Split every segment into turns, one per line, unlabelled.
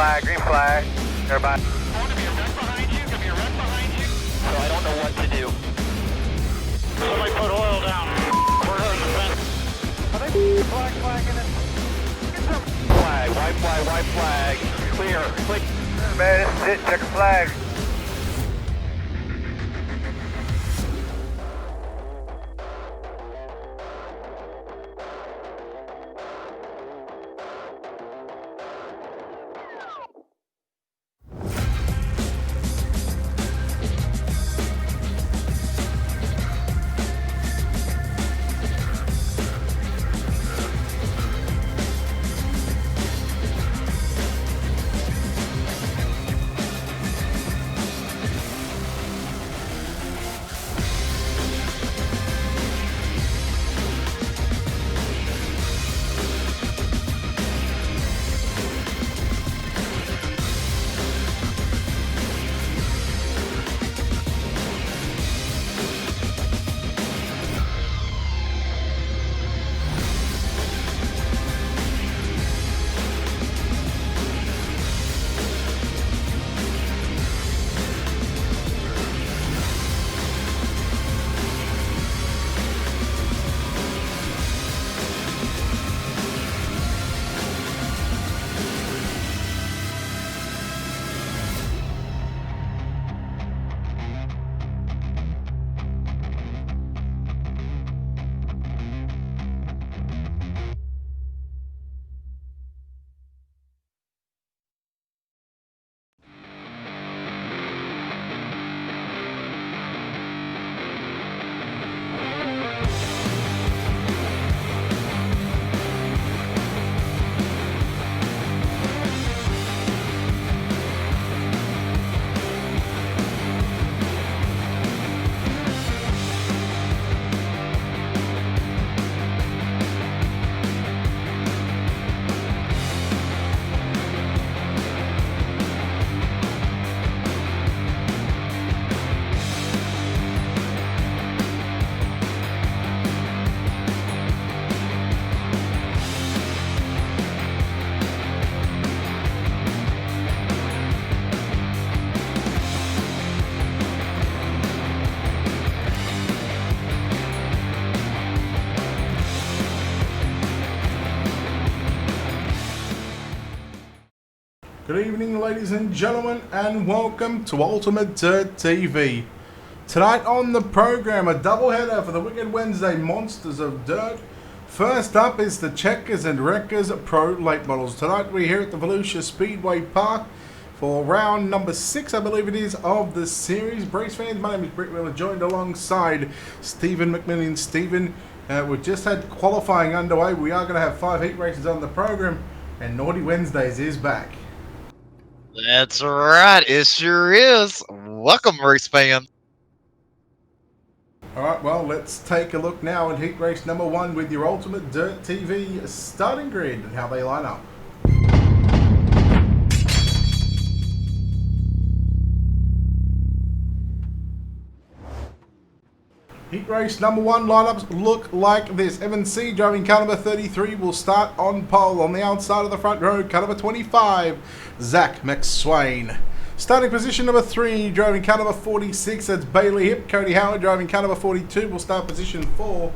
green flag. Everybody.
Could be a wreck behind you, could be a wreck behind you.
So I don't know what to do.
Somebody put oil down. We're hurting the fence.
Are they flagging it?
Flag, white flag. Clear.
Man, this is it. Check a flag.
Good evening, ladies and gentlemen, and welcome to Ultimate Dirt TV. Tonight on the program, a doubleheader for the Wicked Wednesday Monsters of Dirt. First up is the Checkers and Wreckers Pro Late Models. Tonight we're here at the Volusia Speedway Park for round number 6, I believe it is, of the series. Brace fans, my name is Britt Wheeler, joined alongside Stephen McMillan. Stephen, we've just had qualifying underway. We are going to have 5 heat races on the program, and Naughty Wednesdays is back.
That's right, it sure is. Welcome, race fans.
Alright, well, let's take a look now at heat race number 1 with your Ultimate Dirt TV starting grid and how they line up. Heat race number 1 lineups look like this. Evan C, driving car number 33, will start on pole. On the outside of the front row, car number 25, Zach McSwain. Starting position number 3, driving car number 46, that's Bailey Hip. Cody Howard, driving car number 42, will start position 4.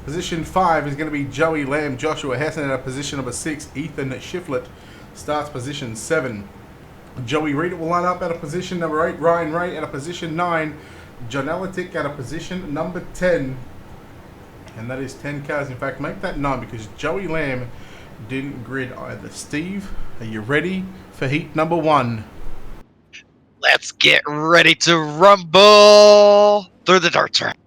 Position 5 is going to be Joey Lamb. Joshua Hessen at position number 6. Ethan Shiflett starts position 7. Joey Reed will line up at a position number 8. Ryan Ray at a position 9. John Alatic at a position number 10. And that is 10 cars. In fact, make that 9 because Joey Lamb didn't grid either. Steve, are you ready for heat number 1?
Let's get ready to rumble through the dirt track.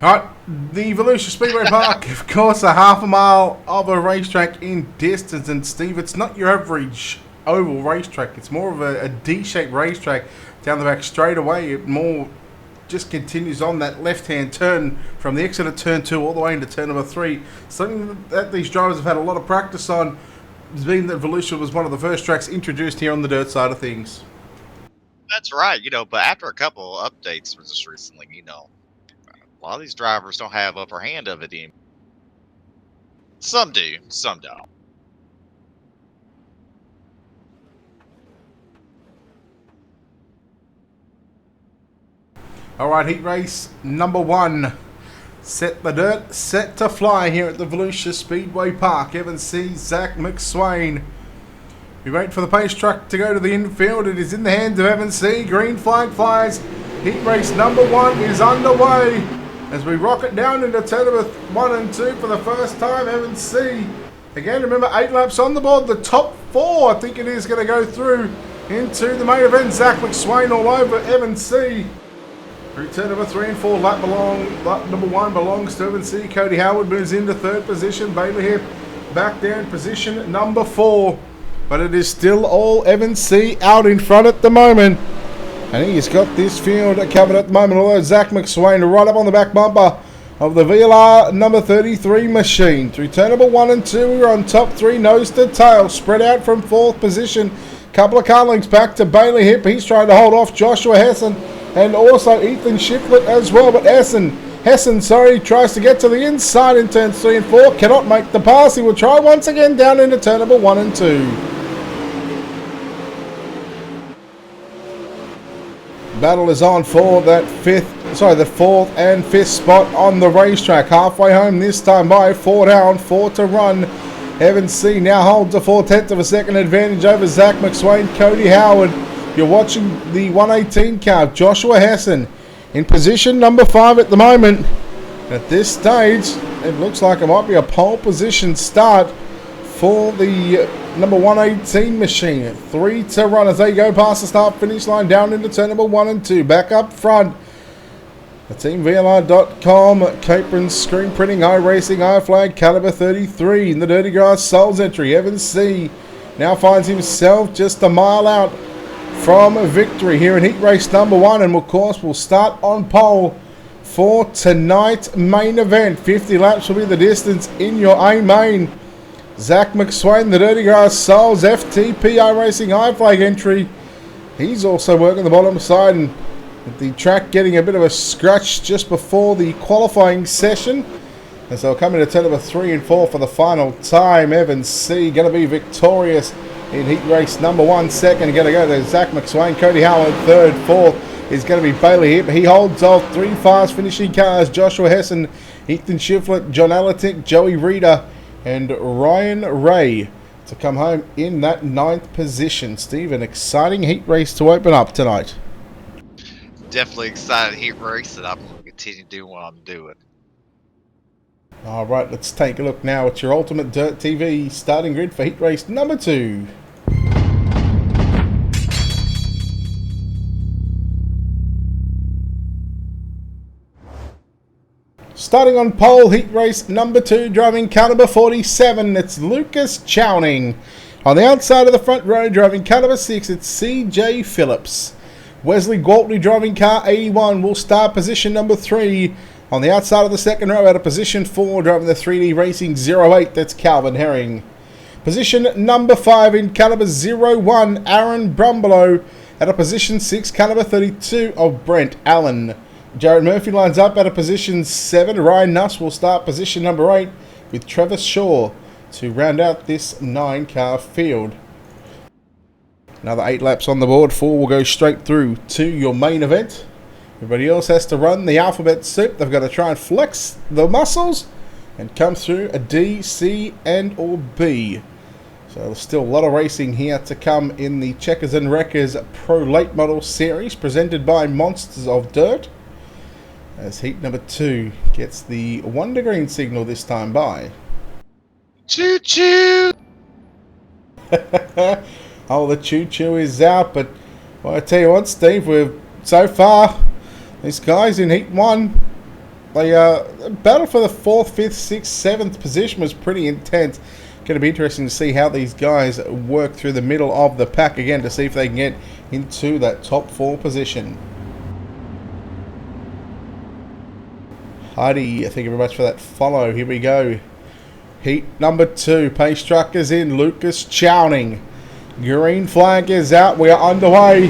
Alright, the Volusia Speedway Park, of course, a half a mile of a racetrack in distance. And Steve, it's not your average oval racetrack. It's more of a D-shaped racetrack down the back straight away. It more just continues on that left-hand turn from the exit of turn 2 all the way into turn number 3. Something that these drivers have had a lot of practice on, being that Volusia was one of the first tracks introduced here on the dirt side of things.
That's right, but after a couple of updates just recently, a lot of these drivers don't have upper hand of it anymore. Some do, some don't.
Alright, heat race number 1. Set the dirt, set to fly here at the Volusia Speedway Park. Evan C. Zach McSwain. We wait for the pace truck to go to the infield. It is in the hands of Evan C. Green flag flies. Heat race number 1 is underway as we rocket down into turn number 1 and 2 for the first time. Evan C. Again, remember 8 laps on the board. The top 4, I think it is, going to go through into the main event. Zach McSwain all over Evan C. Through turn number 3 and 4, lap number 1 belongs to Evan C. Cody Howard moves into 3rd position. Bailey Hip back there in position number 4. But it is still all Evan C. out in front at the moment. And he's got this field covered at the moment. Although Zach McSwain right up on the back bumper of the VLR number 33 machine. Through turn number 1 and 2, we're on top 3, nose to tail. Spread out from 4th position. Couple of car links back to Bailey Hip. He's trying to hold off Joshua Hessen. And also Ethan Shiflett as well, but Hessen tries to get to the inside in turns 3 and 4. Cannot make the pass. He will try once again down into turn number 1 and 2. Battle is on for that the 4th and 5th spot on the racetrack. Halfway home this time by 4 down, 4 to run. Evan C. now holds a 4/10 of a second advantage over Zach McSwain, Cody Howard. You're watching the 118 car, Joshua Hessen, in position number 5 at the moment. At this stage, it looks like it might be a pole position start for the number 118 machine. 3 to run as they go past the start-finish line down into turn number 1 and 2. Back up front, the TeamVLR.com, Capron Screen Printing, iRacing, iFlag, Caliber 33 in the Dirty Grass Souls entry. Evan C. now finds himself just a mile out from a victory here in heat race number 1, and of course we'll start on pole for tonight's main event. 50 laps will be the distance in your A main. Zach McSwain, the Dirty Grass Souls FTPI Racing iFlag entry. He's also working the bottom side, and the track getting a bit of a scratch just before the qualifying session, as they'll come into turn number 3 and 4 for the final time. Evan C. going to be victorious in heat race number 1. Second going to go to Zach McSwain, Cody Howard. 3rd, 4th is going to be Bailey Hip. He holds off 3 fast finishing cars: Joshua Hessen, Ethan Shiflett, John Alatic, Joey Reeder, and Ryan Ray to come home in that 9th position. Steve, an exciting heat race to open up tonight.
Definitely excited heat race, and I'm going to continue doing what I'm doing.
Alright, let's take a look now at your Ultimate Dirt TV starting grid for heat race number 2. Starting on pole, heat race number 2, driving car number 47, it's Lucas Chowning. On the outside of the front row, driving car number 6, it's CJ Phillips. Wesley Gwaltney, driving car 81, will start position number 3. On the outside of the second row, out of position 4, driving the 3D Racing 08, that's Calvin Herring. Position number 5 in caliber 01, Aaron Brumbelow. Out of position 6, caliber 32 of Brent Allen. Jared Murphy lines up out of position 7. Ryan Nuss will start position number 8 with Travis Shaw to round out this 9-car field. Another 8 laps on the board. 4 will go straight through to your main event. Everybody else has to run the alphabet soup. They've got to try and flex the muscles and come through a D, C, and or B. So there's still a lot of racing here to come in the Checkers and Wreckers Pro Late Model Series presented by Monsters of Dirt, as heat number 2 gets the Wonder Green signal this time by.
Choo-choo!
Oh, the choo-choo is out, but well, I tell you what, Steve, so far, these guys in heat 1, they battle for the 4th, 5th, 6th, 7th position was pretty intense. Going to be interesting to see how these guys work through the middle of the pack again to see if they can get into that top 4 position. Heidi, thank you very much for that follow. Here we go. Heat number 2. Pace truck is in. Lucas Chowning. Green flag is out. We are underway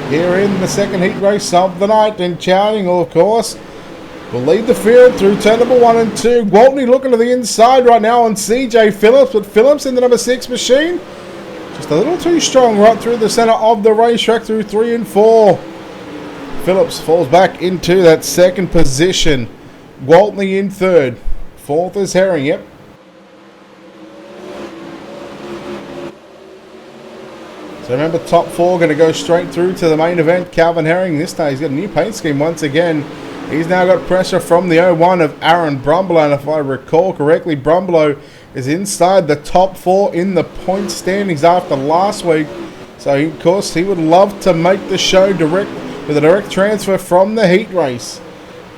here in the second heat race of the night. And Chowning, of course, will lead the field through turn number 1 and 2. Gwaltney looking to the inside right now on CJ Phillips. But Phillips in the number 6 machine, just a little too strong right through the center of the racetrack through 3 and 4. Phillips falls back into that second position. Waltney in third. Fourth is Herring, yep. So remember, top four going to go straight through to the main event. Calvin Herring, this time he's got a new paint scheme once again. He's now got pressure from the 01 of Aaron Brumbelow, and if I recall correctly, Brumbelow is inside the top four in the point standings after last week. So, of course, he would love to make the show with a direct transfer from the heat race.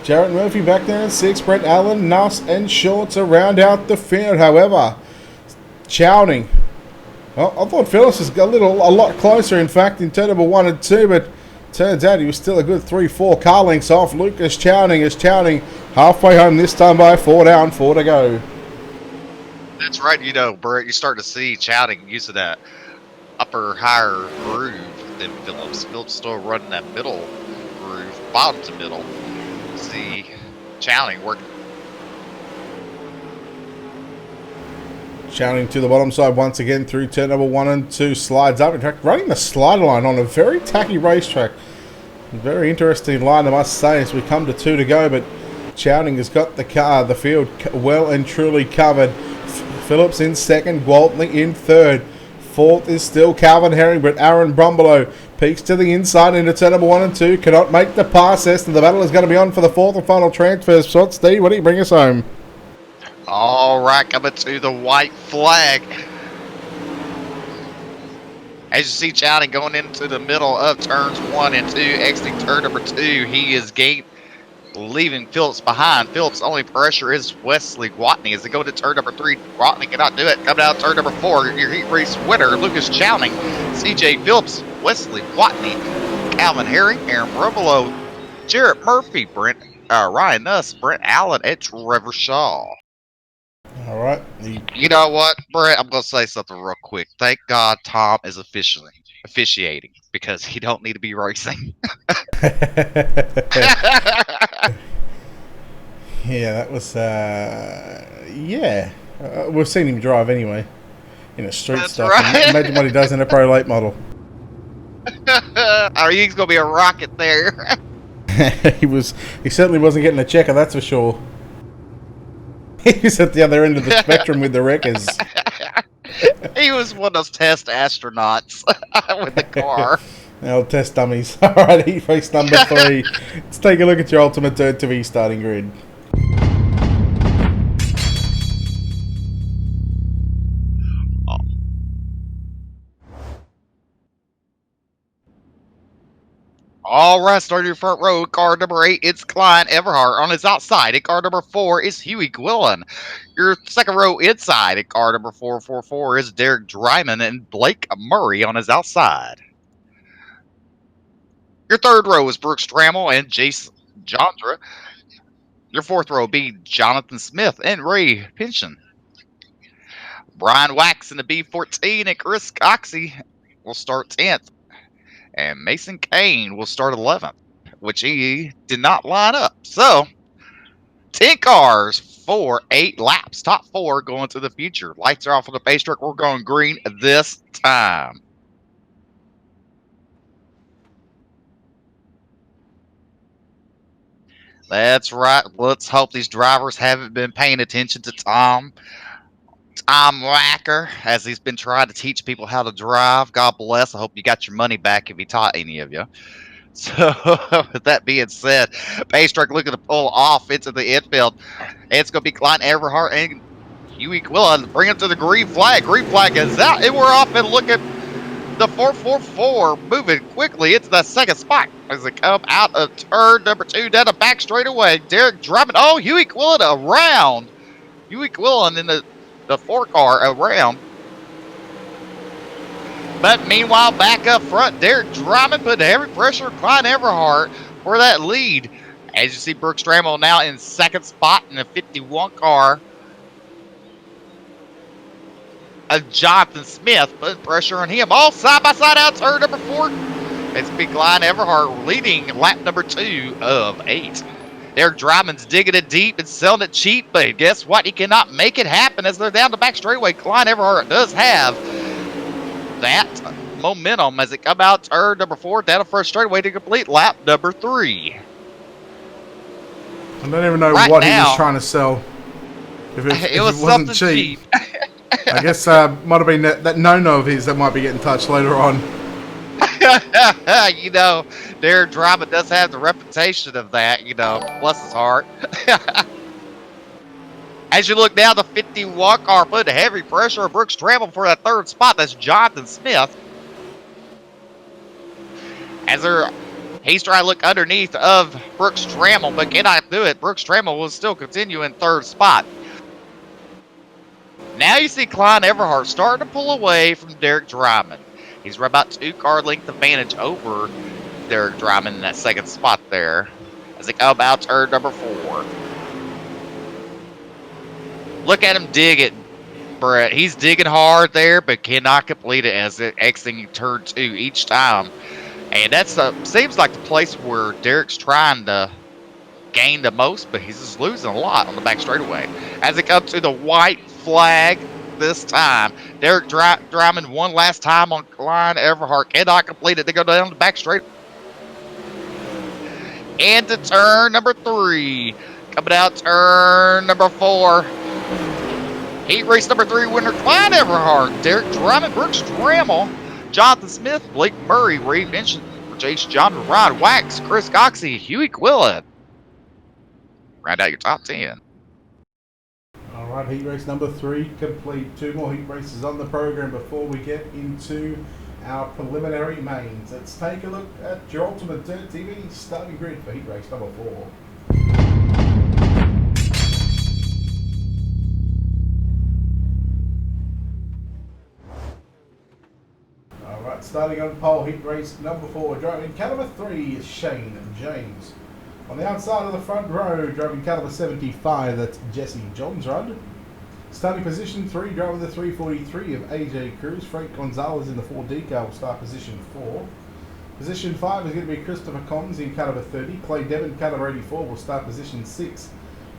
Jarrett Murphy back there in 6. Brett Allen, Nuss, and Short to round out the field. However, Chowding. Well, I thought Phillips was a lot closer, in fact, in turn number 1 and 2, but turns out he was still a good 3-4 car lengths off. Lucas Chowding is Chowding halfway home this time by 4 down, 4 to go.
That's right. You know, Brett, you start to see Chowding using that upper, higher groove than Phillips. Phillips still running that middle groove, bottom to middle. See Chowding working.
Chowding to the bottom side once again through turn number 1 and 2. Slides up. In fact, running the slider line on a very tacky racetrack. Very interesting line, I must say, as we come to 2 to go. But Chowding has got the field well and truly covered. Phillips in second. Gwaltney in third. Fourth is still Calvin Herring, but Aaron Brumbelow peeks to the inside into turn number 1 and 2. Cannot make the pass. And the battle is going to be on for the fourth and final transfer. So, Steve, what do you bring us home?
All right, coming to the white flag. As you see Chowding going into the middle of turns 1 and 2, exiting turn number 2, he is leaving Phillips behind. Phillips' only pressure is Wesley Gwatney. As they go to turn number 3, Gwatney cannot do it. Coming out turn number 4, your heat race winner, Lucas Chowding, CJ Phillips, Wesley Gwatney, Calvin Herring, Aaron Brumbelow, Jarrett Murphy, Ryan Nuss, Brent Allen, and Trevor Shaw.
All right.
You know what, Brett? I'm going to say something real quick. Thank God Tom is officiating because he don't need to be racing.
Yeah, that was, yeah. We've seen him drive anyway in a street
That's
stuff.
right.
Imagine what he does in a pro late model.
He's going to be a rocket there.
He certainly wasn't getting a checker, that's for sure. He was at the other end of the spectrum with the wreckers.
He was one of those test astronauts with the car.
Old test dummies. All right, heat race number 3. Let's take a look at your ultimate Dirt to be starting grid.
All right, starting your front row, car number 8, it's Klein Everhart. On his outside, at car number 4 is Huey Gwillen. Your second row inside, at car number 444 is Derek Dryman and Blake Murray on his outside. Your third row is Brooks Trammell and Jason Jondra. Your fourth row will be Jonathan Smith and Ray Pension. Brian Wax in the B14 and Chris Coxey will start 10th. And Mason Kane will start 11th, which he did not line up. So, 10 cars for 8 laps. Top 4 going to the future. Lights are off on the pace truck. We're going green this time. That's right. Let's hope these drivers haven't been paying attention to Tom Wacker, as he's been trying to teach people how to drive. God bless. I hope you got your money back if he taught any of you. So, with that being said, pace truck looking to pull off into the infield. It's going to be Klein Everhart and Huey Gwillen. Bring him to the green flag. Green flag is out, and we're off and look at the 444 moving quickly into the second spot as they come out of turn number 2 down the back straightaway. Derek Drummond. Oh, Huey Gwillen around. Huey Gwillen in the 4 car around. But meanwhile, back up front, Derek Drummond put heavy pressure on Klein Everhart for that lead. As you see, Brooks Trammell now in second spot in the 51 car. Jonathan Smith putting pressure on him. All side by side out turn number 4. It's big Klein Everhart leading lap number 2 of 8. Derek Drummond's digging it deep and selling it cheap, but guess what? He cannot make it happen as they're down the back straightaway. Klein Everhart does have that momentum as it come out turn number 4 down the first straightaway to complete lap number 3.
I don't even know
Right
what he
now-
was trying to sell. If
It was
wasn't
something cheap.
I guess might have been that no-no of his that might be getting touched later on.
You know, their drama does have the reputation of that, you know, bless his heart. As you look down, the 51 car put heavy pressure on Brooks Trammell for that third spot. That's Jonathan Smith. He's trying to look underneath of Brooks Trammell, but cannot do it. Brooks Trammell will still continue in third spot. Now you see Klein Everhart starting to pull away from Derek Dryman. He's about 2 car length advantage over Derek Dryman in that second spot there. As they come about turn number 4. Look at him dig it, Brett. He's digging hard there, but cannot complete it as it exiting turn 2 each time. And that's seems like the place where Derek's trying to gain the most, but he's just losing a lot on the back straightaway. As it comes to the white flag this time, Derek Dryman one last time on Klein Everhart cannot complete it. They go down the back straight. Into turn number 3. Coming out turn number 4. Heat race number 3 winner Klein Everhart, Derek Dryman, Brooks Trammell, Jonathan Smith, Blake Murray, Ray Vincent, Jace John, Ryan Wax, Chris Coxey, Huey Quillen. Round out your top 10.
All right, heat race number 3 complete. 2 more heat races on the program before we get into our preliminary mains. Let's take a look at your Ultimate Dirt TV starting grid for heat race number 4. Alright, starting on pole, heat race number 4, driving caliber 3 is Shane James. On the outside of the front row, driving caliber 75, that's Jesse Johnsrud. Starting position 3, driving the 343 of AJ Cruz. Frank Gonzalez in the 4D car will start position 4. Position 5 is going to be Christopher Collins in caliber 30. Clay Devon, caliber 84, will start position 6.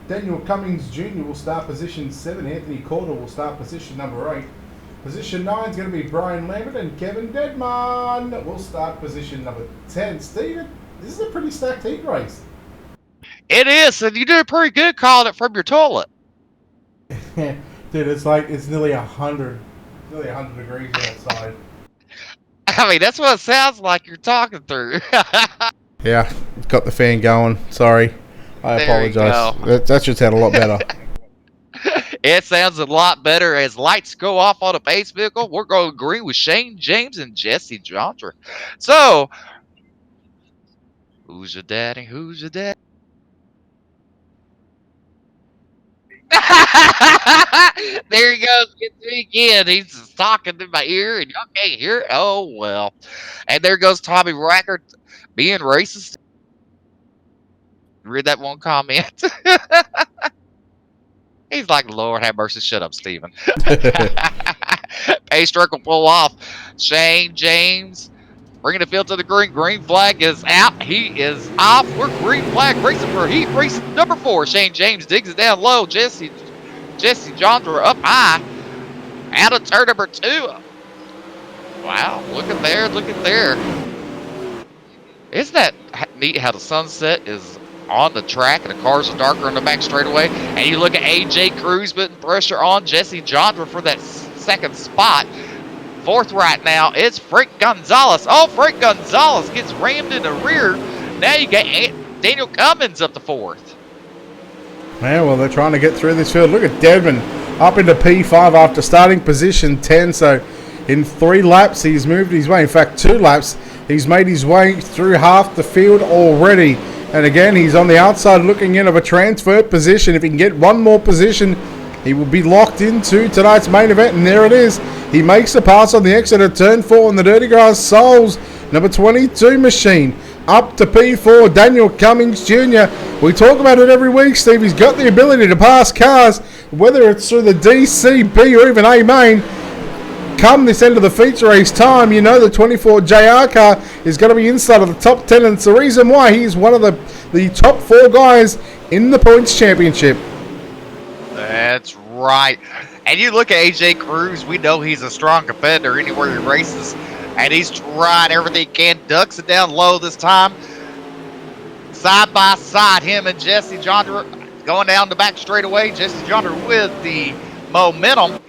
Daniel Cummings Jr. will start position 7. Anthony Corder will start position number 8. Position 9 is going to be Brian Lambert, and Kevin Deadman will start position number 10. Steven, this is a pretty stacked heat race.
It is, and you did pretty good calling it from your toilet.
Dude, it's like it's nearly 100 degrees outside.
I mean, that's what it sounds like you're talking through.
Yeah, got the fan going. Sorry, I
There you
apologize. That should sound a lot better.
It sounds a lot better as lights go off on a base vehicle. We're going green with Shane James and Jesse Johnson. So, who's your daddy? Who's your daddy? There he goes. Gets me again. He's just talking in my ear and y'all can't hear it. Oh, well. And there goes Tommy Rackard being racist. Read that one comment. He's like, Lord have mercy. Shut up, Steven. Pace truck will pull off. Shane James bringing the field to the green. Green flag is out. He is off. We're green flag racing for heat race number 4. Shane James digs it down low. Jesse Johns are up high. Out of turn number 2. Wow, look at there. Look at there. Isn't that neat how the sunset is on the track and the cars are darker on the back straightaway? And you look at AJ Cruz putting pressure on Jesse Johns for that second spot. 4th right now, it's Frank Gonzalez. Oh, Frank Gonzalez gets rammed in the rear. Now you got Daniel Cummins up to 4th.
Man, well, they're trying to get through this field. Look at Devon up into P5 after starting position 10. So in 3 laps, he's moved his way. In fact, 2 laps, he's made his way through half the field already. And again, he's on the outside looking in of a transfer position. If he can get one more position, he will be locked into tonight's main event. And there it is. He makes the pass on the exit of turn 4 on the Dirty Grass Souls number 22 machine. Up to P4, Daniel Cummings Jr. We talk about it every week, Steve. He's got the ability to pass cars, whether it's through the DC, B, or even A main. Come this end of the feature race time, you know the 24 JR car is going to be inside of the top 10, and it's the reason why he's one of the top 4 guys in the points championship.
That's right. And you look at AJ Cruz, we know he's a strong competitor anywhere he races. And he's trying everything he can. Ducks it down low this time. Side by side, him and Jesse Jonder going down the back straightaway. Jesse Jonder with the momentum.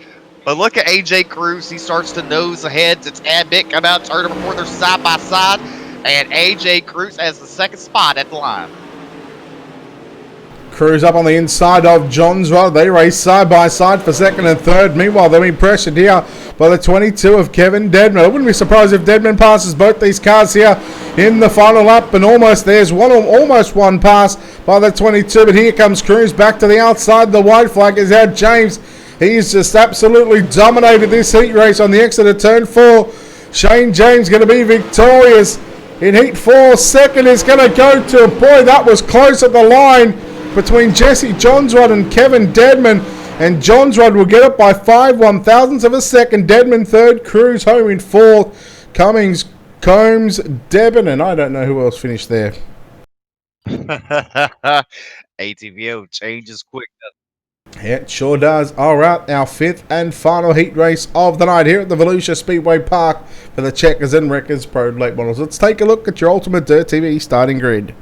But look at AJ Cruz. He starts to nose ahead. It's Adbit coming out, turn before they're side by side. And AJ Cruz has the second spot at the line.
Cruz up on the inside of John's Rod. They race side by side for second and third. Meanwhile, they're being pressured here by the 22 of Kevin Deadman. I wouldn't be surprised if Deadman passes both these cars here in the final lap. And almost there's almost one pass by the 22. But here comes Cruz back to the outside. The white flag is out. James, he's just absolutely dominated this heat race on the exit of turn 4. Shane James going to be victorious in heat 4. Second is going to go to, boy, that was close at the line between Jesse Johnsrod and Kevin Deadman, and Johnsrod will get it by 5/1000ths of a second. Deadman third, Cruz home in fourth, Cummings, Combs, Debon, and I don't know who else finished there.
ATVO changes quick.
Yeah, it sure does. All right, our fifth and final heat race of the night here at the Volusia Speedway Park for the Checkers and Wreckers Pro Late Models. Let's take a look at your Ultimate Dirt TV starting grid.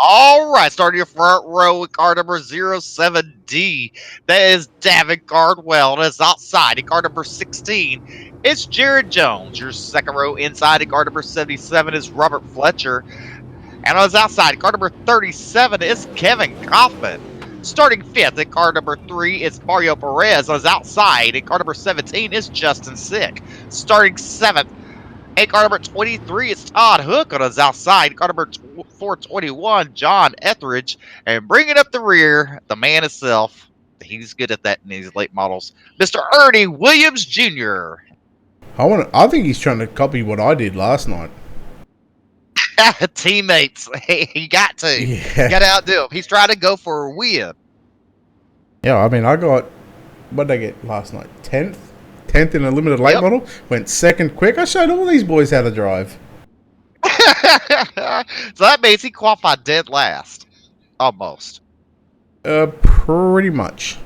All right, starting your front row with car number 07D. That is Davin Cardwell. That's outside in car number 16. It's Jared Jones. Your second row inside in car number 77 is Robert Fletcher. And on his outside, car number 37 is Kevin Kaufman. Starting fifth in car number 3 is Mario Perez. On his outside in car number 17 is Justin Sick. Starting seventh, and car number 23 is Todd Hook on his outside. Car number 421, John Etheridge. And bringing up the rear, the man himself. He's good at that in these late models. Mr. Ernie Williams Jr.
I think he's trying to copy what I did last night.
Teammates. He got to.
Yeah.
Got to outdo him. He's trying to go for a win.
Yeah, I mean, I got, what did I get last night? 10th? 10th in a limited late model. Went second quick. I showed all these boys how to drive.
So that means he qualified dead last. Almost.
Pretty much.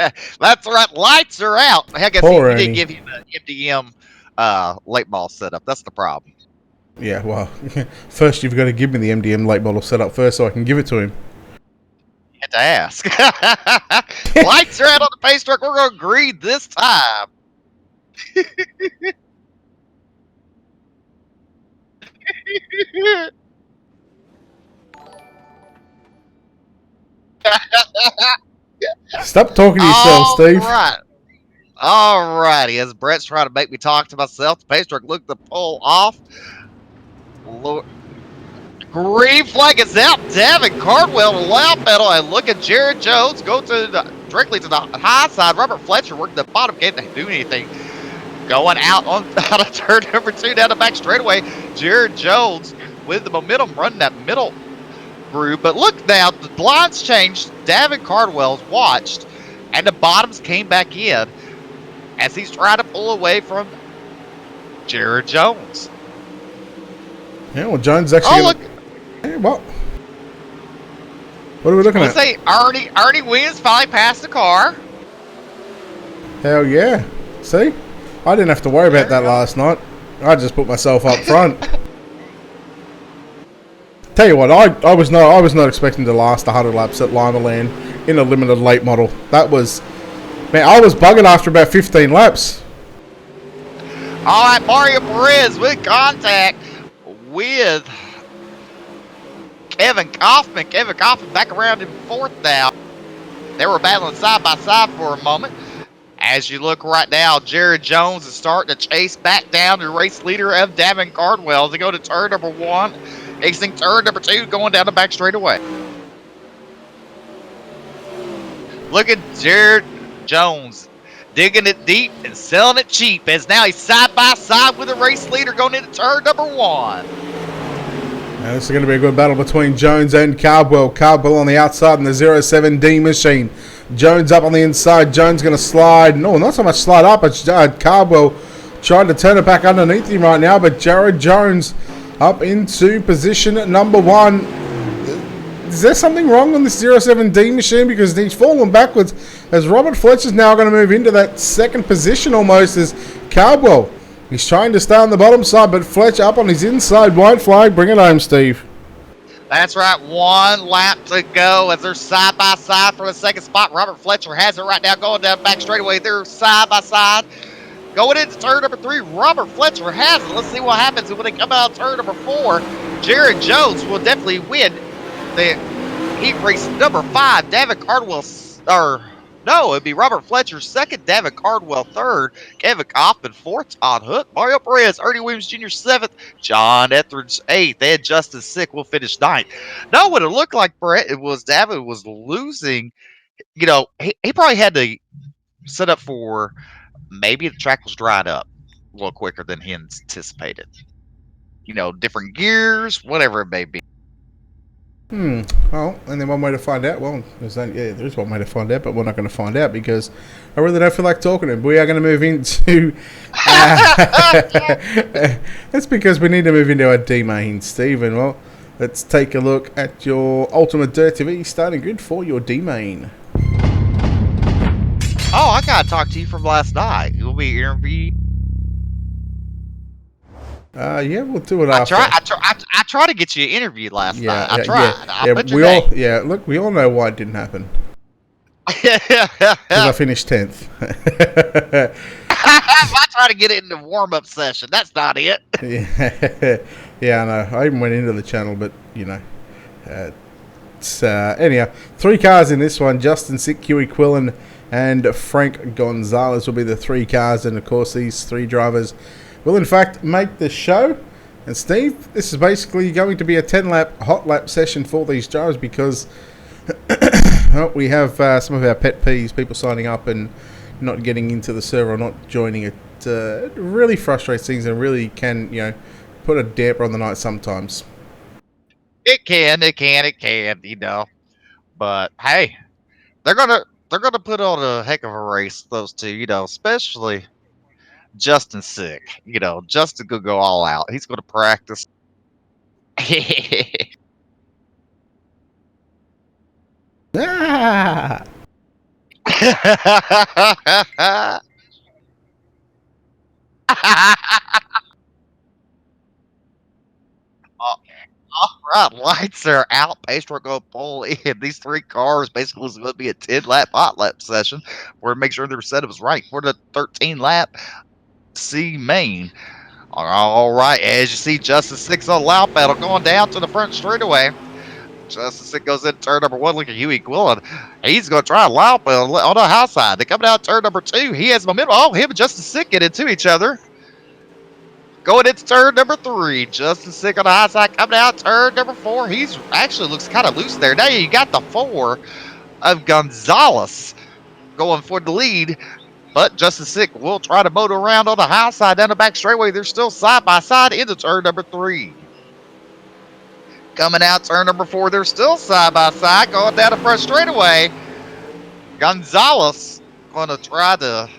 That's right. Lights are out. I guess
Poor
he didn't
Ernie.
give you the MDM late model setup. That's the problem.
Yeah, well, first you've got to give me the MDM late model setup first so I can give it to him.
You had to ask. Lights are out on the pace truck. We're going to green this time.
Stop talking to yourself, Steve.
All righty. As Brett's trying to make me talk to myself, the pace truck looked to pull off. Green flag is out. Davin Cardwell to lap pedal, and look at Jared Jones go directly to the high side. Robert Fletcher working the bottom, can't do anything. Going out of turn number 2 down the back straightaway. Jared Jones with the momentum running that middle groove. But look now, the blinds changed. Davin Cardwell's watched, and the bottoms came back in as he's trying to pull away from Jared Jones.
Yeah, well, Jones actually.
Oh, look.
Hey, what are we looking
Let's
at?
say Ernie Williams finally passed the car.
Hell yeah. See? I didn't have to worry about that last night. I just put myself up front. Tell you what, I was not expecting to last 100 laps at Lima Land in a limited late model. That was, man, I was bugging after about 15 laps.
All right, Mario Perez with contact with Kevin Kaufman. Kevin Kaufman back around in fourth now. They were battling side by side for a moment. As you look right now, Jared Jones is starting to chase back down the race leader of Davin Cardwell as they go to turn number 1. Exiting turn number 2, going down the back straightaway. Look at Jared Jones digging it deep and selling it cheap, as now he's side by side with the race leader going into turn number 1.
Now this is going to be a good battle between Jones and Cardwell. Cardwell on the outside in the 07D machine. Jones up on the inside. Jones going to slide. No, not so much slide up. It's Cardwell trying to turn it back underneath him right now. But Jared Jones up into position number 1. Is there something wrong on this 07D machine? Because he's fallen backwards as Robert Fletcher's now going to move into that second position almost as Cardwell. He's trying to stay on the bottom side, but Fletcher up on his inside. White flag, bring it home, Steve.
That's right. 1 lap to go as they're side by side for the second spot. Robert Fletcher has it right now going down back straightaway. They're side by side. Going into turn number 3, Robert Fletcher has it. Let's see what happens when they come out of turn number 4. Jared Jones will definitely win the heat race number 5. David Cardwell, no, it'd be Robert Fletcher second, David Cardwell third, Kevin Kaufman fourth, Todd Hook, Mario Perez, Ernie Williams Jr. seventh, John Etheridge eighth, and Justin Sick will finish ninth. No, what it looked like, Brett, it was David was losing. You know, he probably had to set up for maybe the track was dried up a little quicker than he anticipated. You know, different gears, whatever it may be.
Well, and then one way to find out. Well, there's one way to find out, but we're not going to find out because I really don't feel like talking to him. We are going to move into. That's because we need to move into our D main, Stephen. Well, let's take a look at your Ultimate Dirt TV starting grid for your D main.
Oh, I gotta talk to you from last night. You'll be interviewed.
Yeah, we'll do it after.
I tried to get you interviewed last night. I tried.
Look, we all know why it didn't happen. Because I finished 10th.
I tried to get it in the warm-up session. That's not it.
Yeah, I know. I even went into the channel, but, you know. Anyhow, 3 cars in this one. Justin Sick, Huey Quillen, and Frank Gonzalez will be the 3 cars. And, of course, these 3 drivers will in fact make the show. And Steve, this is basically going to be a 10-lap hot lap session for these drivers because well, we have some of our pet peeves, people signing up and not getting into the server or not joining it. It really frustrates things and really can, you know, put a damper on the night sometimes.
It can, you know. But hey, they're gonna put on a heck of a race, those two, you know, especially Justin Sick. You know, Justin could go all out. He's going to practice.
Ah!
All right, lights are out. Pacer going to pull in. These 3 cars basically is going to be a 10-lap hot lap session where to make sure their setup is right for the 13-lap C main. All right, as you see, Justin Sick's on loud pedal going down to the front straightaway. Justin Sick goes in turn number 1. Look at Huey Quillen. He's going to try a loud pedal on the high side. They come down turn number 2. He has momentum. Oh, him and Justin Sick get into each other. Going into turn number 3. Justin Sick on the high side coming out turn number 4. He's actually looks kind of loose there. Now you got the 4 of Gonzalez going for the lead. But Justin Sick will try to motor around on the high side down the back straightaway. They're still side by side into turn number 3. Coming out turn number 4, they're still side by side going down the front straightaway. Gonzalez going to try to.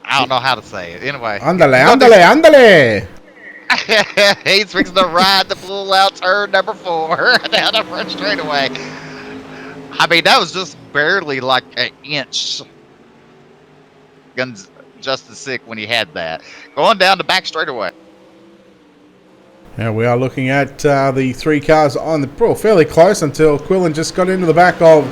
I don't know how to say it. Anyway.
Ándale.
He's fixing to ride the pull out turn number 4 down the front straightaway. I mean, that was just barely like an inch. Justin Sick when he had that. Going down the back straightaway.
Now we are looking at the 3 cars on the fairly close until Quillen just got into the back of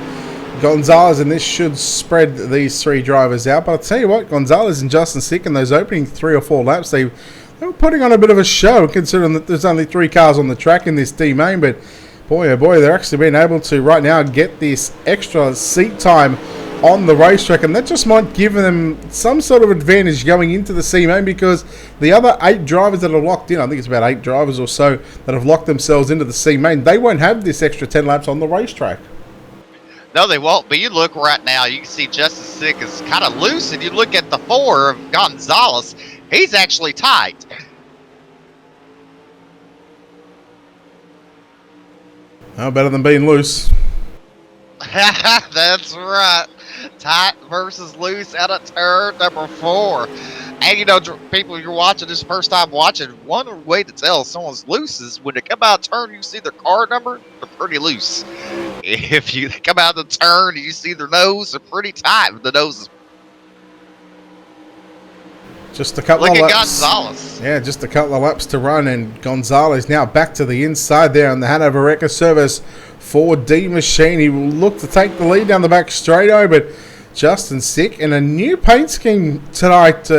Gonzalez, and this should spread these 3 drivers out. But I'll tell you what, Gonzalez and Justin Sick in those opening 3 or 4 laps, they were putting on a bit of a show considering that there's only 3 cars on the track in this D main. But boy, oh boy, they're actually being able to right now get this extra seat time on the racetrack, and that just might give them some sort of advantage going into the C main because the other 8 drivers that are locked in, I think it's about 8 drivers or so that have locked themselves into the C main, they won't have this extra 10 laps on the racetrack.
No, they won't. But you look right now, you can see Justin Sick is kind of loose, and you look at the 4 of Gonzalez, he's actually tight.
Oh, better than being loose.
That's right. Tight versus loose out of turn number 4. And people, you're watching this first time watching. One way to tell someone's loose is when they come out of turn, you see their car number, they're pretty loose. If you come out of the turn and you see their nose, they're pretty tight. The nose is.
Just a couple
Look
of
at
laps.
Gonzalez.
Yeah, just a couple of laps to run, and Gonzalez now back to the inside there on the Hanover Wrecker service for D Machine. He will look to take the lead down the back straightaway, but Justin Sick in a new paint scheme tonight.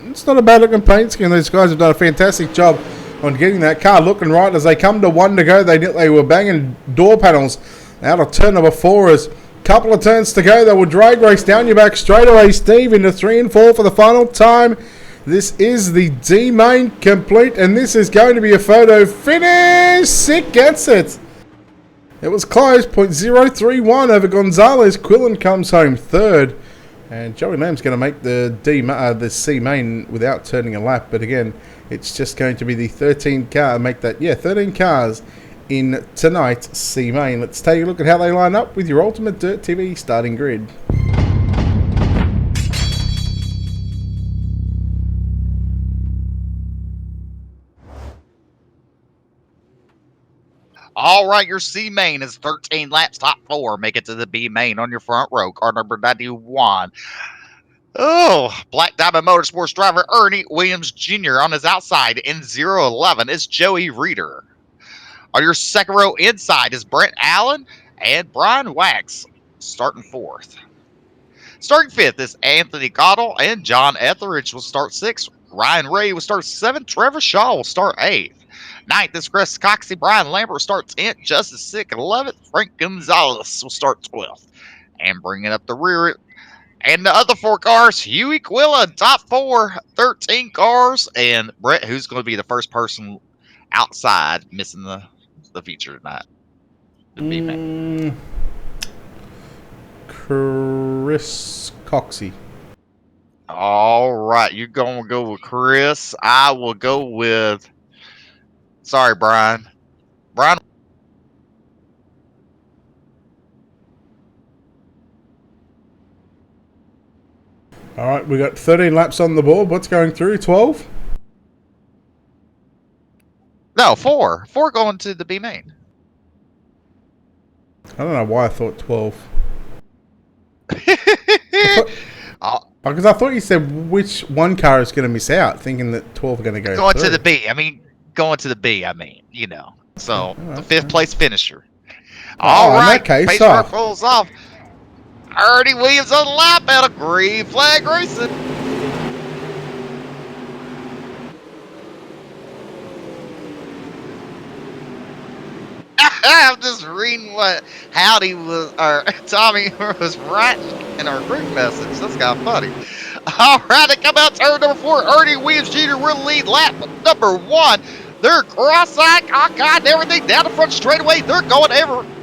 It's not a bad looking paint scheme. These guys have done a fantastic job on getting that car looking right. As they come to one to go, they were banging door panels out of turn number 4 as couple of turns to go. They will drag race down your back straightaway, Steve, into 3 and 4 for the final time. This is the D main complete, and this is going to be a photo finish. Sick gets it. It was close, 0.031 over Gonzalez. Quillen comes home third, and Joey Lamb's going to make the C main without turning a lap. But again, it's just going to be the 13 cars in tonight's C main. Let's take a look at how they line up with your Ultimate Dirt TV starting grid.
All right, your C main is 13 laps, top 4. Make it to the B main on your front row. Car number 91. Oh, Black Diamond Motorsports driver Ernie Williams Jr. on his outside in 011 is Joey Reeder. On your second row inside is Brent Allen and Brian Wax starting 4th. Starting 5th is Anthony Cottle and John Etheridge will start 6th. Ryan Ray will start 7th. Trevor Shaw will start 8th. 9th is Chris Coxey. Brian Lambert will start 10th. Justice Sick 11th. Frank Gonzalez will start 12th. And bringing up the rear and the other 4 cars, Huey Quilla, top 4, 13 cars. And Brett, who's going to be the first person outside missing the feature tonight? The B-man.
Chris Coxey.
All right, you're going to go with Chris. I will go with... Sorry, Brian. Brian.
All right, we got 13 laps on the board. What's going through? 12?
No, 4. 4 going to the B main.
I don't know why I thought 12. Because I thought you said which one car is going to miss out, thinking that 12 are going to go
Going
through.
to the B. Going to the B, So, the 5th place finisher. All right,
in that case,
Pacework rolls off. Ernie Williams on the lap out of green flag racing. I'm just reading what Howdy was, or Tommy was writing in our group message. That's kind of funny. All right, they come out turn number 4. Ernie Williams Jr. will lead lap number 1. They're cross-eyed, cockeyed, and everything down the front straightaway. They're going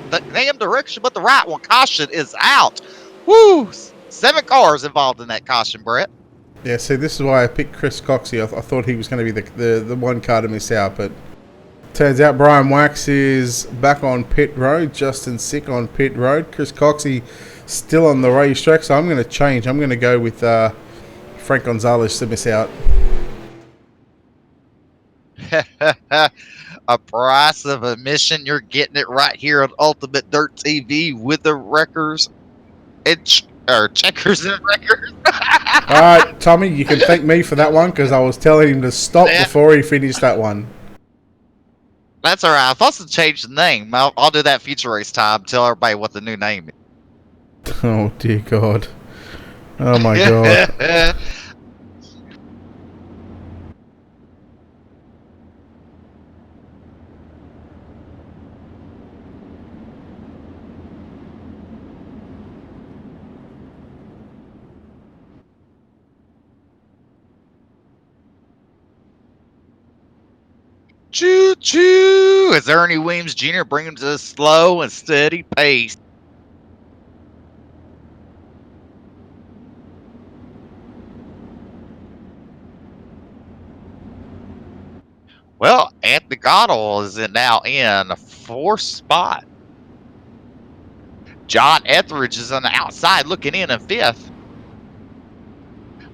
the damn direction, but the right one. Caution is out. Woo! 7 cars involved in that caution, Brett.
Yeah, see, this is why I picked Chris Coxey. I thought he was going to be the one car to miss out, but turns out Brian Wax is back on pit road. Justin Sick on pit road. Chris Coxey still on the racetrack, so I'm going to change. I'm going to go with Frank Gonzalez to miss out.
A price of admission. You're getting it right here on Ultimate Dirt TV with the wreckers and checkers and wreckers.
All right, Tommy, you can thank me for that one because I was telling him to stop before he finished that one.
That's all right. I'm supposed to change the name. I'll do that feature race time. Tell everybody what the new name is.
Oh, dear God. Oh, my God.
Choo choo! As Ernie Williams Jr. bring him to a slow and steady pace. Well, Anthony Cottle is now in a 4th spot. John Etheridge is on the outside looking in 5th.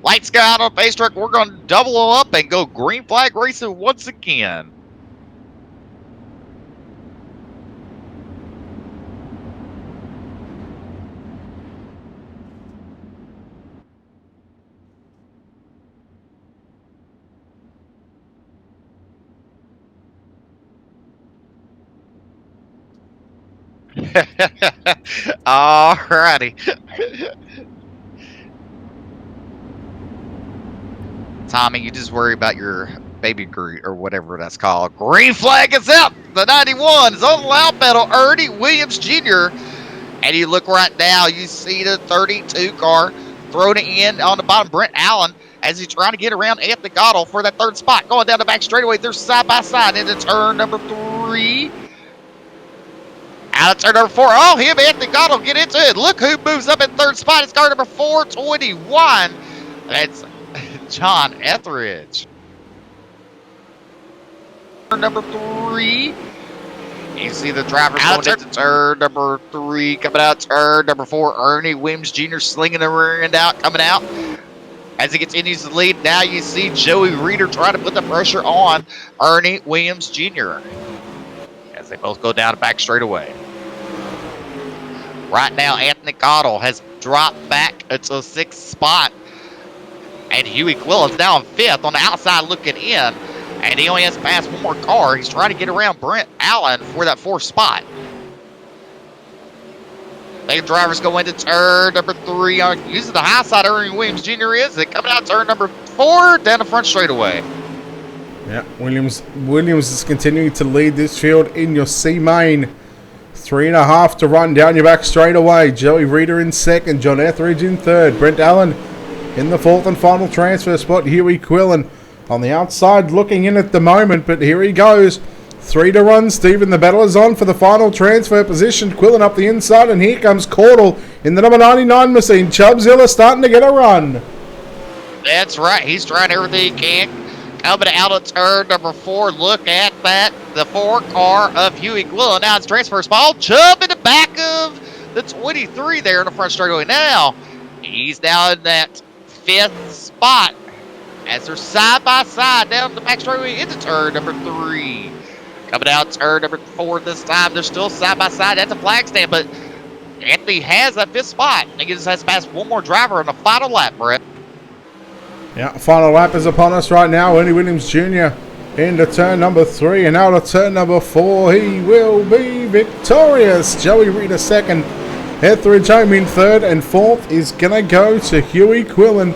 Lights go out on the base truck. We're going to double them up and go green flag racing once again. Alrighty. Tommy, you just worry about your baby Groot or whatever that's called. Green flag is up. The 91 is on the loud pedal. Ernie Williams Jr. And you look right now, you see the 32 car thrown in on the bottom. Brent Allen as he's trying to get around Anthony Goddard for that third spot. Going down the back straightaway. They're side by side into turn number 3. Out of turn number 4. Oh, him, Anthony Goddard, get into it. Look who moves up in third spot. It's car number 421. That's John Etheridge. Turn number 3. You see the driver going into turn number 3, coming out turn number 4. Ernie Williams Jr. slinging the rear end out, coming out. As he continues to lead, now you see Joey Reeder trying to put the pressure on Ernie Williams Jr. as they both go down the back straightaway. Right now, Anthony Cottle has dropped back into 6th spot. And Huey Quill is now in 5th on the outside looking in. And he only has to pass one more car. He's trying to get around Brent Allen for that 4th spot. The drivers go into turn number 3. Using the high side, Ernie Williams Jr. is. They coming out turn number 4 down the front straightaway.
Yeah, Williams is continuing to lead this field in your C main. 3.5 to run down your back straightaway. Joey Reeder in 2nd. John Etheridge in 3rd. Brent Allen in the 4th and final transfer spot. Huey Quillen on the outside looking in at the moment, but here he goes. 3 to run, Stephen. The battle is on for the final transfer position. Quillen up the inside, and here comes Cordell in the number 99 machine. Chubbzilla starting to get a run.
That's right. He's trying everything he can. Coming out of turn number 4. Look at that. The 4 car of Huey Quillen. Now it's transfer spot. Chubb in the back of the 23 there in the front straightaway. Now he's now in that 5th spot as they're side by side down the back straightaway into turn number 3. Coming out turn number 4 this time. They're still side by side at the flag stand, but Anthony has that 5th spot. He just has to pass one more driver on the final lap, Brett.
Yeah, final lap is upon us right now. Ernie Williams Jr. into turn number 3 and out of turn number 4. He will be victorious. Joey Reeder 2nd. Etheridge home in 3rd, and 4th is going to go to Huey Quillen.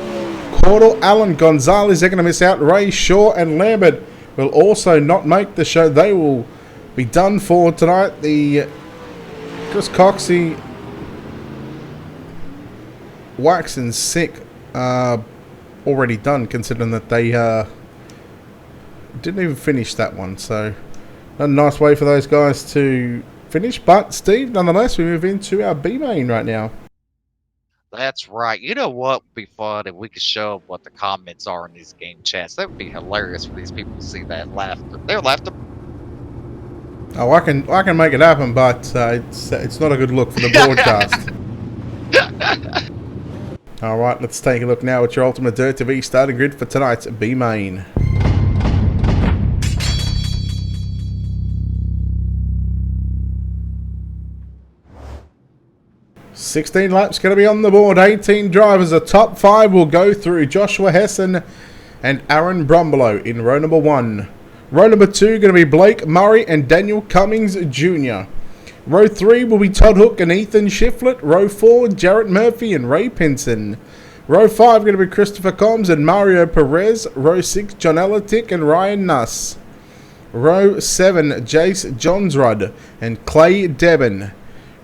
Cordell, Allen, Gonzalez, they're going to miss out. Ray, Shaw, and Lambert will also not make the show. They will be done for tonight. The Chris Coxey, Wax and Sick already done, considering that they didn't even finish that one. So a nice way for those guys to finish. But Steve, nonetheless, we move into our B main right now.
That's right. You know what would be fun if we could show them what the comments are in these game chats. That would be hilarious for these people to see that laughter. They're laughter.
Oh, I can make it happen, but it's not a good look for the broadcast. All right, let's take a look now at your Ultimate Dirt TV starting grid for tonight's B main. $16 laps going to be on the board. 18 drivers. The top 5 will go through Joshua Hessen and Aaron Brumbelow in row number 1. Row number 2 going to be Blake Murray and Daniel Cummings Jr. Row 3 will be Todd Hook and Ethan Shiflett. Row 4, Jarrett Murphy and Ray Pinson. Row 5 going to be Christopher Combs and Mario Perez. Row 6, John Elatic and Ryan Nuss. Row 7, Jace Johnsrud and Clay Debon.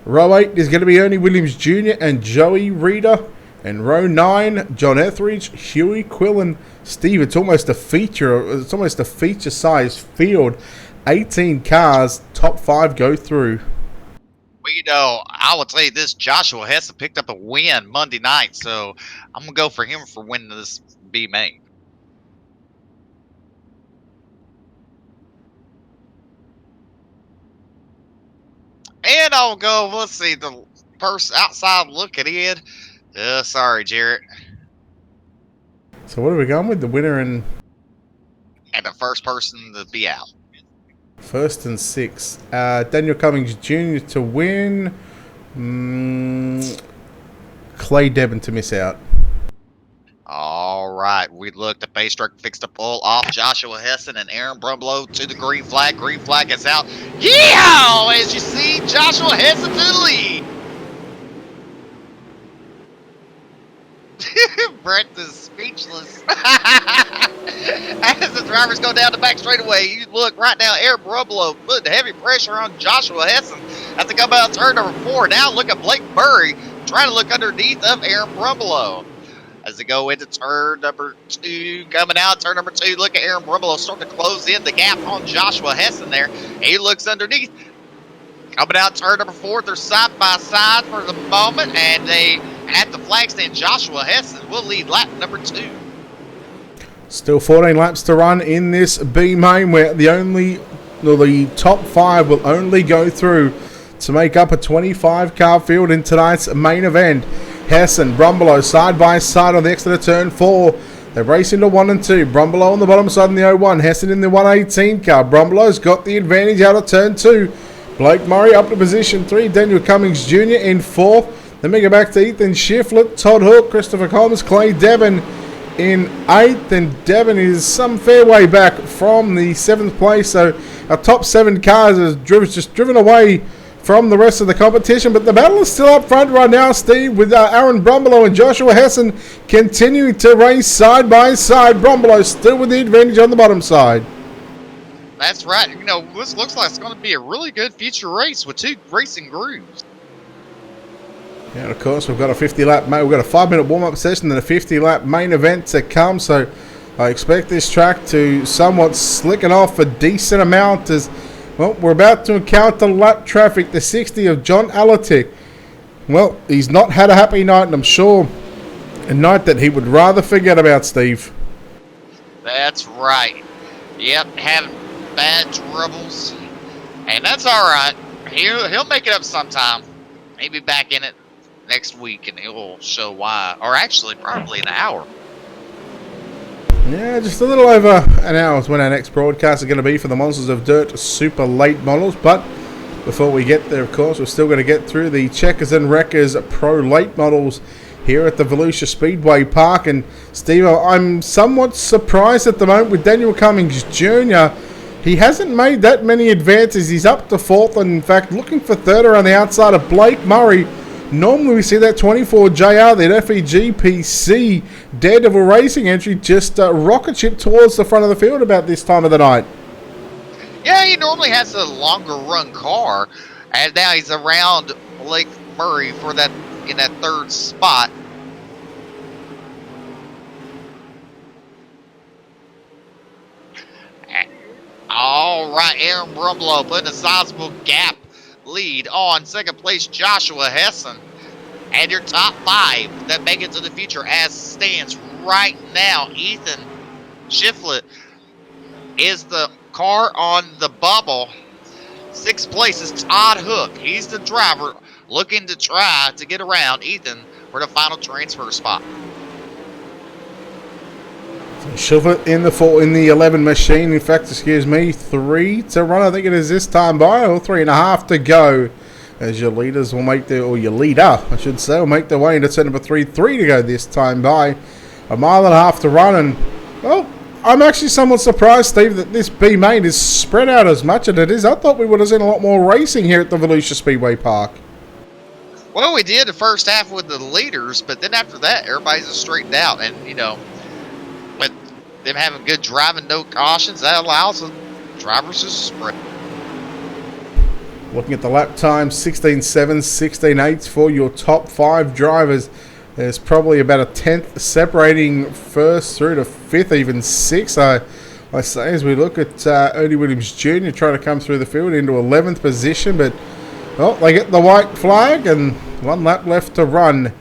Row 8 is going to be Ernie Williams Jr. and Joey Reeder. And row 9, John Etheridge, Huey Quillen. Steve, it's almost a feature-sized field. 18 cars, top 5 go through.
Well, you know, I will tell you this, Joshua Hess picked up a win Monday night, so I'm going to go for him for winning this B main. And I'll go, let's see, the first outside looking in. Sorry, Jarrett.
So what are we going with? The winner and
And the first person to be out.
first and sixth. Daniel Cummings Jr. to win. Clay Devon to miss out.
All right, we look. The base truck fixed to pull off Joshua Hessen and Aaron Brumlow to the green flag. Green flag is out. Yeehaw! As you see, Joshua Hessen to the lead. Brent is speechless. As the drivers go down the back straightaway, you look right now, Aaron Brumlow putting heavy pressure on Joshua Hessen as they come out turn number 4. Now look at Blake Murray trying to look underneath of Aaron Brumlow. As they go into turn number 2, coming out, turn number 2, look at Aaron Brumlow starting to close in the gap on Joshua Hessen there. He looks underneath. Coming out, turn number 4, they're side by side for the moment, and they, at the flag stand, Joshua Hessen will lead lap number 2.
Still 14 laps to run in this B main, where the top 5 will only go through to make up a 25 car field in tonight's main event. Hessen, Brumbelow side by side on the exit of turn 4. They race into 1 and 2. Brumbelow on the bottom side in the 01. Hessen in the 118 car. Brumbelow's got the advantage out of turn 2. Blake Murray up to position 3. Daniel Cummings Jr. in 4th. Then we go back to Ethan Shiflett, Todd Hook, Christopher Combs, Clay Devon in 8th. And Devon is some fair way back from the 7th place. So our top 7 cars is just driven away from the rest of the competition, but the battle is still up front right now, Steve, with Aaron Brumbelow and Joshua Hessen continuing to race side by side. Brumbelow still with the advantage on the bottom side.
That's right. You know, this looks like it's going to be a really good future race with 2 racing grooves.
Yeah, and of course, we've got a 50-lap, we've got a 5-minute warm-up session and a 50-lap main event to come, so I expect this track to somewhat slicken off a decent amount as, well, we're about to encounter lap traffic, the 60 of John Alatic. Well, he's not had a happy night, and I'm sure a night that he would rather forget about, Steve.
That's right. Yep, having bad troubles. And that's all right. He'll make it up sometime. He'll be back in it next week, and he'll show why. Or actually, probably an hour.
Yeah, just a little over an hour is when our next broadcast is going to be for the Monsters of Dirt Super Late Models. But before we get there, of course, we're still going to get through the Checkers and Wreckers Pro Late Models here at the Volusia Speedway Park. And Steve, I'm somewhat surprised at the moment with Daniel Cummings Jr. He hasn't made that many advances. He's up to 4th and, in fact, looking for 3rd around the outside of Blake Murray. Normally we see that 24JR, that FEGPC Daredevil Racing entry just rocket ship towards the front of the field about this time of the night.
Yeah, he normally has a longer run car, and now he's around Blake Murray for that in that 3rd spot. All right, Aaron Brumlow putting a sizable gap lead on 2nd place Joshua Hessen, and your top 5 that make it to the future as stands right now. Ethan Shiflett is the car on the bubble. 6th place is Todd Hook. He's the driver looking to try to get around Ethan for the final transfer spot.
Shiflett in the 11 machine. In fact, 3 to run. I think it is this time by, or 3.5 to go. As your leaders will make their, or your leader, I should say, will make their way into turn number 3. 3 to go this time by. 1.5 miles to run, and well, I'm actually somewhat surprised, Steve, that this B main is spread out as much as it is. I thought we would have seen a lot more racing here at the Volusia Speedway Park.
Well, we did the first half with the leaders, but then after that, everybody's just straightened out, and you know, with them having good driving, no cautions, that allows the drivers to spread.
Looking at the lap time, 16.7, 16.8 for your top 5 drivers. There's probably about a 10th separating 1st through to 5th, even 6th. I say as we look at Ernie Williams Jr. trying to come through the field into 11th position, but well, they get the white flag and 1 lap left to run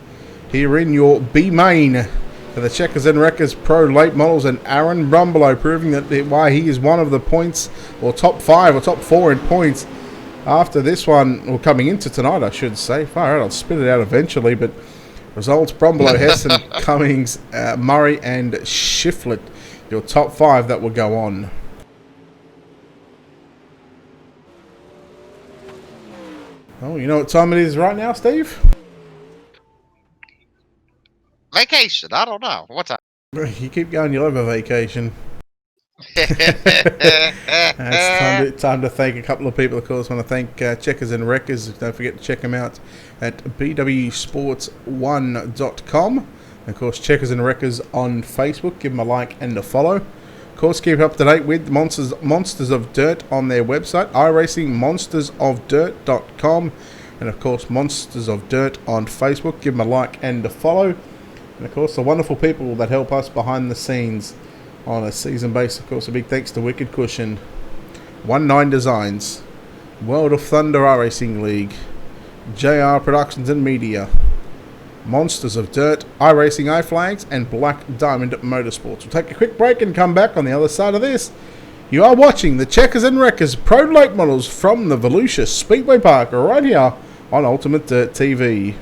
here in your B main for the Checkers and Wreckers Pro Late Models, and Aaron Brumbelow proving that why he is one of the points, or top 5 or top 4 in points after this one, or coming into tonight, I should say. Far out, I'll spit it out eventually, but Results: Bromblow, Hessen, Cummings, Murray and Shiflett. Your top 5 that will go on. Oh, you know what time it is right now, Steve?
Vacation. I don't know. What's up?
You keep going, you'll have a vacation. It's time to thank a couple of people. Of course, I want to thank Checkers and Wreckers. Don't forget to check them out at bwsports1.com. And of course, Checkers and Wreckers on Facebook. Give them a like and a follow. Of course, keep up to date with Monsters of Dirt on their website, iRacingMonstersOfDirt.com. And of course, Monsters of Dirt on Facebook. Give them a like and a follow. And of course, the wonderful people that help us behind the scenes on a season basis. Of course, a big thanks to Wicked Cushion, 19 Designs, World of Thunder iRacing League, JR Productions and Media, Monsters of Dirt, iRacing iFlags, and Black Diamond Motorsports. We'll take a quick break and come back on the other side of this. You are watching the Checkers and Wreckers Pro Late Models from the Volusia Speedway Park right here on Ultimate Dirt TV.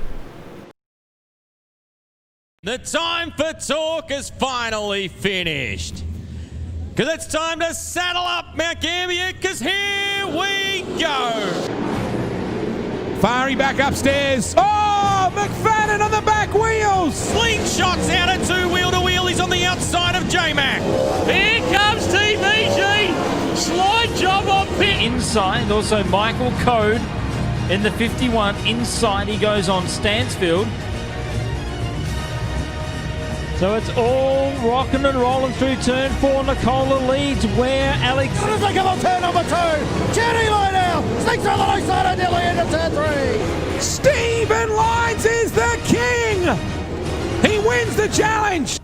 The time for talk is finally finished. Because it's time to saddle up Mount Gambier, because here we go.
Fari back upstairs. Oh, McFadden on the back wheels.
Slingshots out at two-wheel to wheel. He's on the outside of J-Mac.
Here comes TVG. Slide job on pit. Inside, also Michael Code in the 51. Inside he goes on Stansfield. So it's all rocking and rolling through turn 4. Nicola leads where Alex...
As they come on turn number 2. Jenny Line now. Sneaks on the low side of nearly into turn 3. Stephen Lyons is the king. He wins the challenge.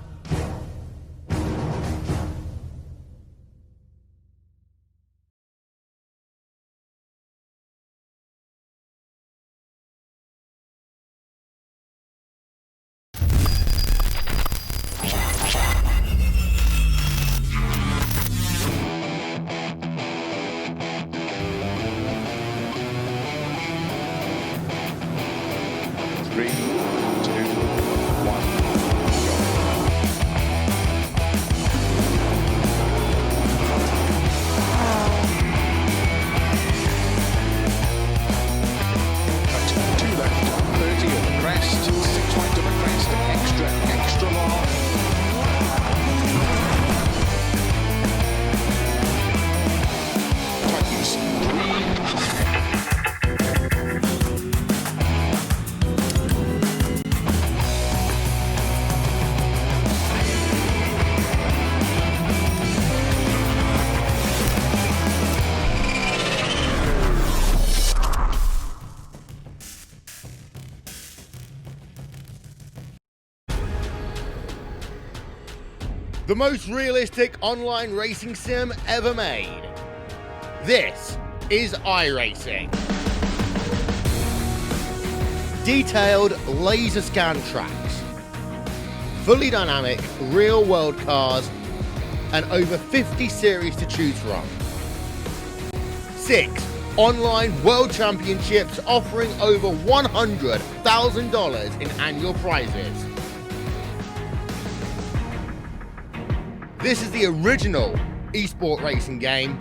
The most realistic online racing sim ever made. This is iRacing. Detailed laser scan tracks, fully dynamic real world cars, and over 50 series to choose from. 6 online world championships offering over $100,000 in annual prizes. This is the original esport racing game.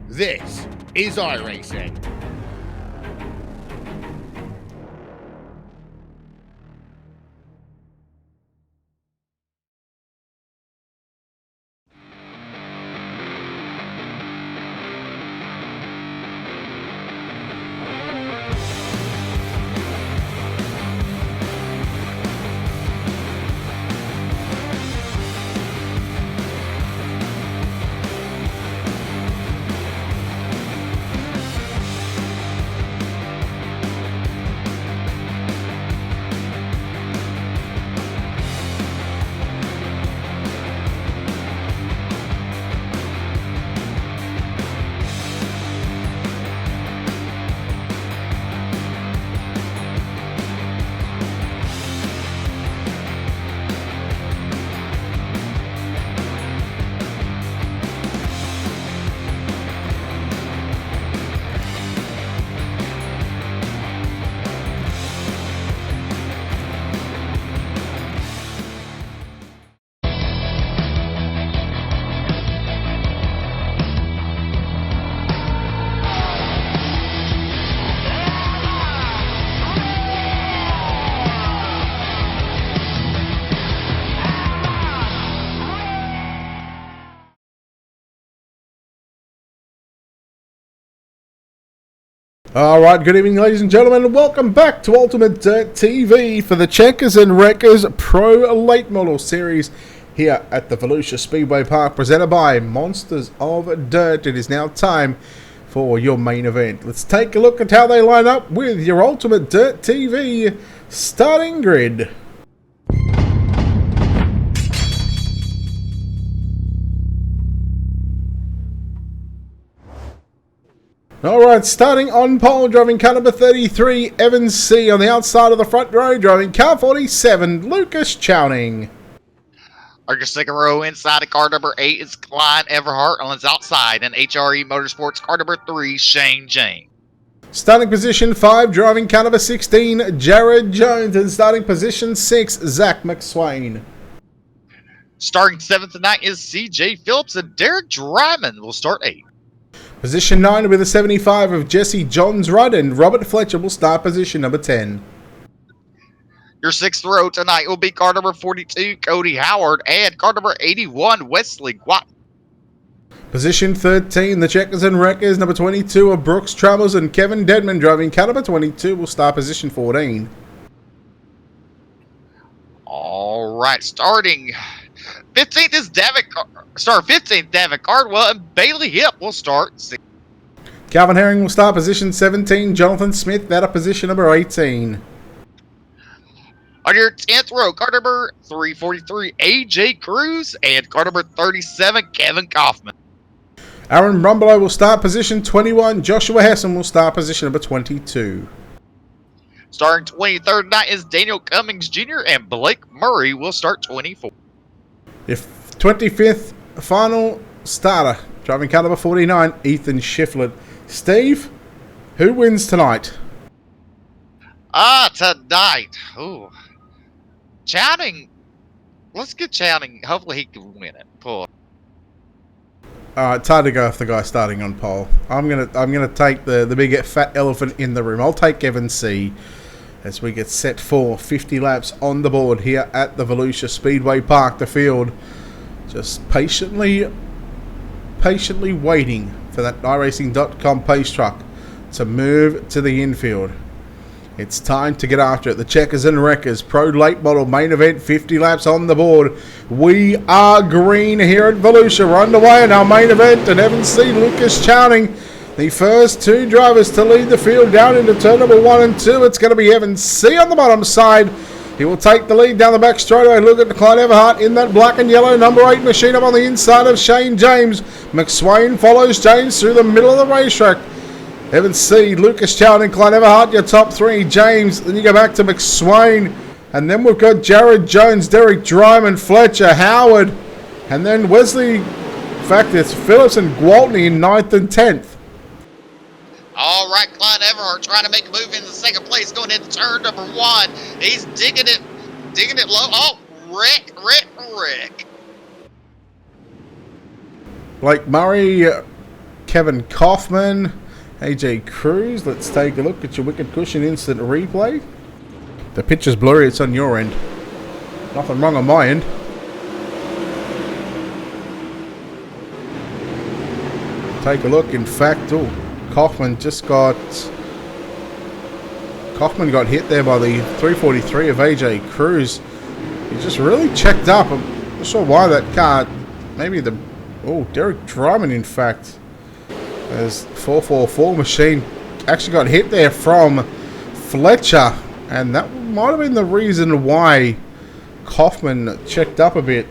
This is iRacing.
Alright, good evening ladies and gentlemen, and welcome back to Ultimate Dirt TV for the Checkers and Wreckers Pro Late Model Series here at the Volusia Speedway Park, presented by Monsters of Dirt. It is now time for your main event. Let's take a look at how they line up with your Ultimate Dirt TV starting grid. Alright, starting on pole, driving car number 33, Evan C. On the outside of the front row, driving car 47, Lucas Chowning.
Our second row inside of car number 8 is Klein Everhart. On his outside, and HRE Motorsports car number 3, Shane Jane.
Starting position 5, driving car number 16, Jared Jones. And starting position 6, Zach McSwain.
Starting 7th tonight is CJ Phillips, and Derek Dryman will start 8.
Position 9 with a 75 of Jesse Johns Rudd, and Robert Fletcher will start position number 10.
Your 6th row tonight will be car number 42, Cody Howard, and car number 81, Wesley Guat.
Position 13, the Checkers and Wreckers, number 22 of Brooks Travels, and Kevin Dedman, driving car number 22, will start position 14.
All right, starting 15th is Start 15th, David Cardwell, and Bailey Hip will start 6th.
Calvin Herring will start position 17. Jonathan Smith out of position number 18.
On your 10th row, car number 343, AJ Cruz, and car number 37, Kevin Kaufman.
Aaron Brumbelow will start position 21. Joshua Hessen will start position number 22.
Starting 23rd tonight is Daniel Cummings Jr., and Blake Murray will start 24.
If 25th final starter, driving car number 49, Ethan Shiflett. Steve, who wins tonight?
Tonight. Ooh. Chowning. Let's get Chowning. Hopefully he can win it. Pull.
It's hard to go with the guy starting on pole. I'm gonna take the big fat elephant in the room. I'll take Evan C. as we get set for 50 laps on the board here at the Volusia Speedway Park. The field just patiently waiting for that iRacing.com pace truck to move to the infield. It's time to get after it. The Checkers and Wreckers Pro Late Model main event, 50 laps on the board. We are green here at Volusia. We're underway in our main event, and Evan C. Lucas Chowning, the first two drivers to lead the field down into turn number 1 and 2. It's going to be Evan C. on the bottom side. He will take the lead down the back straightaway. Look at Klein Everhart in that black and yellow number 8 machine up on the inside of Shane James. McSwain follows James through the middle of the racetrack. Evan C., Lucas Chowning, Klein Everhart, your top 3. James, then you go back to McSwain. And then we've got Jared Jones, Derek Dryman, Fletcher, Howard. And then Wesley, in fact, it's Phillips and Gwaltney in 9th and 10th.
All right, Klein Everhart trying to make a move into second place, going into turn number 1. He's digging it low. Oh, Rick.
Blake Murray, Kevin Kaufman, AJ Cruz. Let's take a look at your wicked cushion instant replay. The picture's blurry, it's on your end. Nothing wrong on my end. Take a look, in fact, Kaufman got hit there by the 343 of AJ Cruz. He just really checked up. I'm not sure why that car, maybe Derek Dryman, in fact, as 444 machine actually got hit there from Fletcher, and that might have been the reason why Kaufman checked up a bit.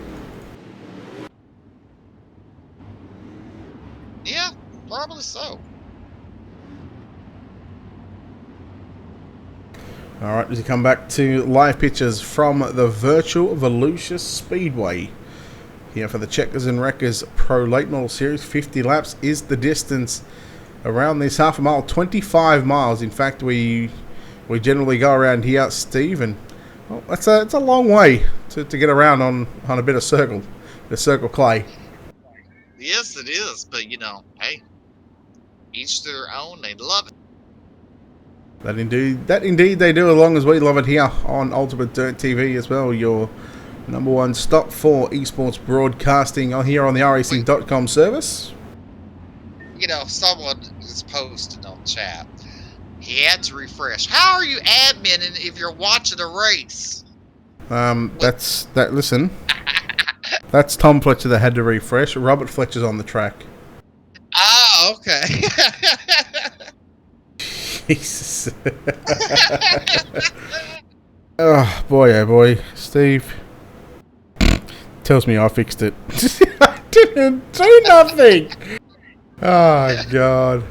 Yeah, probably so.
Alright, as we come back to live pictures from the virtual Volusia Speedway. Here for the Checkers and Wreckers Pro Late Model Series, 50 laps is the distance around this half a mile, 25 miles. In fact, we generally go around here, Steve, and well, it's a long way to get around on a bit of circle clay.
Yes, it is, but hey, each to their own. They love it.
That indeed they do, as long as we love it here on Ultimate Dirt TV as well. Your number one stop for esports broadcasting here on the iRacing.com service.
Someone is posting on chat. Yeah, it's refresh. How are you adminning if you're watching a race?
Listen, that's Tom Fletcher that had to refresh. Robert Fletcher's on the track.
Oh, okay.
Jesus. Oh boy, Steve tells me I fixed it. I didn't do nothing. Oh God.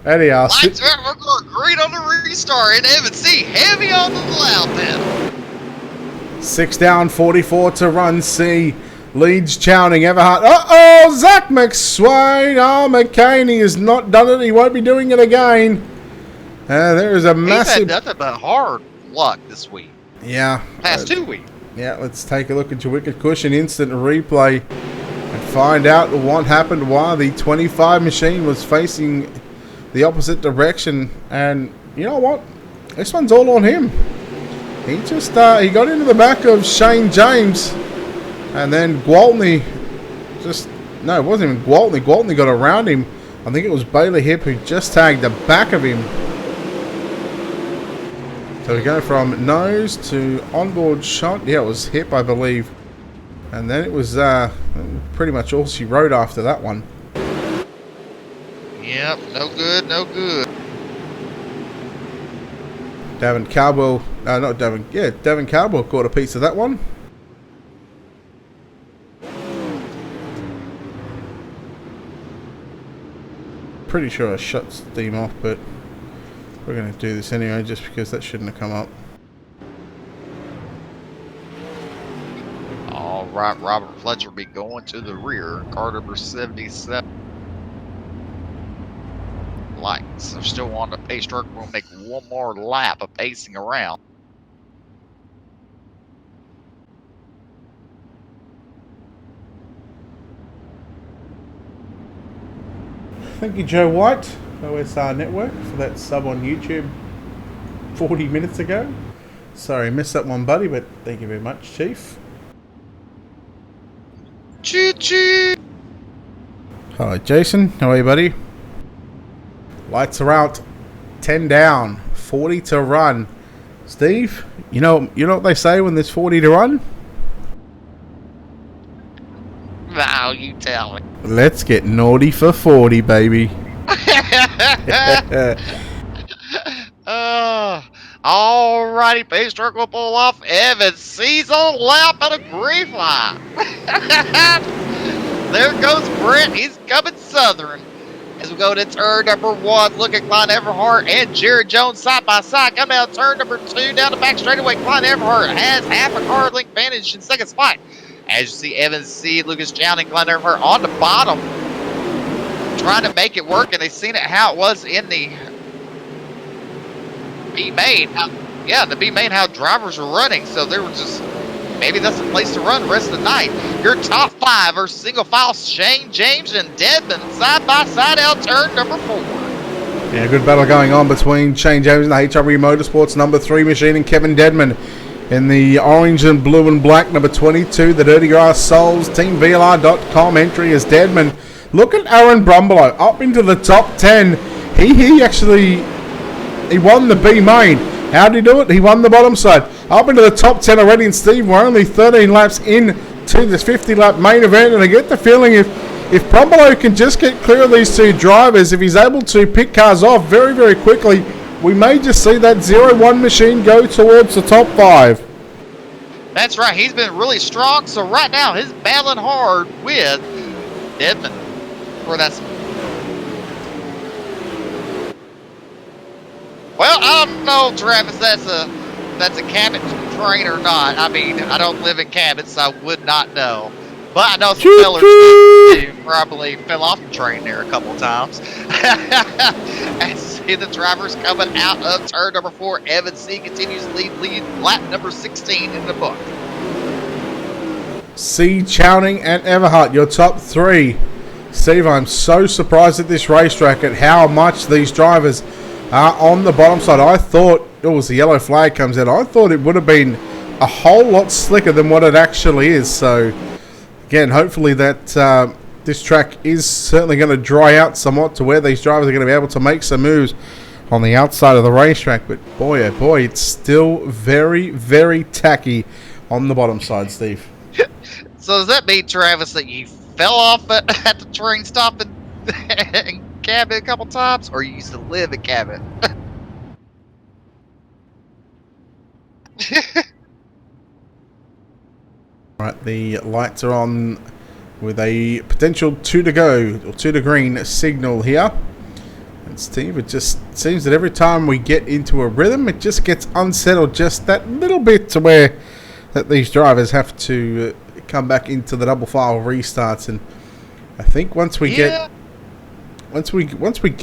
Anyhow,
Lights out. We're going green on the restart in M&C. Heavy on the loud pedal.
6 down, 44 to run. C leads Chowning. Everhart. Uh-oh, Zach McSwain. Oh, McCaney has not done it. He won't be doing it again. There is a massive...
He's had nothing but hard luck this week.
Yeah.
Past 2 weeks.
Yeah, let's take a look at your wicket cushion instant replay and find out what happened while the 25 machine was facing the opposite direction. And you know what? This one's all on him. He just he got into the back of Shane James, and then Gwaltney no, it wasn't even Gwaltney. Gwaltney got around him. I think it was Bailey Hip who just tagged the back of him. So we go from nose to onboard shot. Yeah, it was Hip, I believe. And then it was pretty much all she wrote after that one.
Yep, no good, no good.
Davin Cardwell, Davin Cardwell caught a piece of that one. Pretty sure I shut Steam off, but we're going to do this anyway just because that shouldn't have come up.
All right, Robert Fletcher will be going to the rear. Car number 77. Lights are still on the pace truck. We'll make one more lap of pacing around.
Thank you, Joe White, OSR Network, for that sub on YouTube 40 minutes ago. Sorry, missed that one, buddy, but thank you very much, Chief.
Choo-choo!
Hi, Jason. How are you, buddy? Lights are out. 10 down. 40 to run. Steve, you know what they say when there's 40 to run?
Now you tell me.
Let's get naughty for 40, baby.
Alrighty, pace truck will pull off. Evans sees a lap and a grief line. There goes Brent. He's coming southern. As we go to turn number 1, look at Klein Everhart and Jared Jones side by side. Come down turn number 2, down the back straightaway. Klein Everhart has half a car length advantage in second spot. As you see, Evans C, Lucas Chown, and Klein Everhart on the bottom, trying to make it work, and they've seen it how it was in the B main. The B main, how drivers were running, so they were just. Maybe that's the place to run the rest of the night. Your top 5 are single file Shane James and Dedman side by side out turn number 4.
Yeah, good battle going on between Shane James and the HRE Motorsports number 3 machine and Kevin Dedman. In the orange and blue and black number 22, the Dirty Grass Souls, TeamVLR.com entry is Dedman. Look at Aaron Brumbelow up into the top 10. He won the B main. How did he do it? He won the bottom side. Up into the top 10 already, and Steve, we're only 13 laps into this 50-lap main event, and I get the feeling if Brumbelow can just get clear of these two drivers, if he's able to pick cars off very, very quickly, we may just see that 0-1 machine go towards the top 5.
That's right. He's been really strong, so right now he's battling hard with Dedman for that. Well, I don't know, Travis, that's a Cabot train or not. I mean, I don't live in Cabot, so I would not know. But I know some fellers who probably fell off the train there a couple times. And see the drivers coming out of turn number 4. Evan C continues to lead lap number 16 in the book.
C, Chowning, and Everhart, your top 3. Steve, I'm so surprised at this racetrack at how much these drivers are on the bottom side. I thought, the yellow flag comes out. I thought it would have been a whole lot slicker than what it actually is. So, again, hopefully that this track is certainly going to dry out somewhat to where these drivers are going to be able to make some moves. on the outside of the racetrack. But boy, oh boy, it's still very, very tacky on the bottom side, Steve.
So does that mean, Travis, that you fell off at the train stop in Cabot a couple times, or you used to live in Cabot?
Right, the lights are on with a potential 2 to go, or 2 to green signal here. And Steve, it just seems that every time we get into a rhythm, it just gets unsettled just that little bit to where that these drivers have to come back into the double file restarts. And I think once we get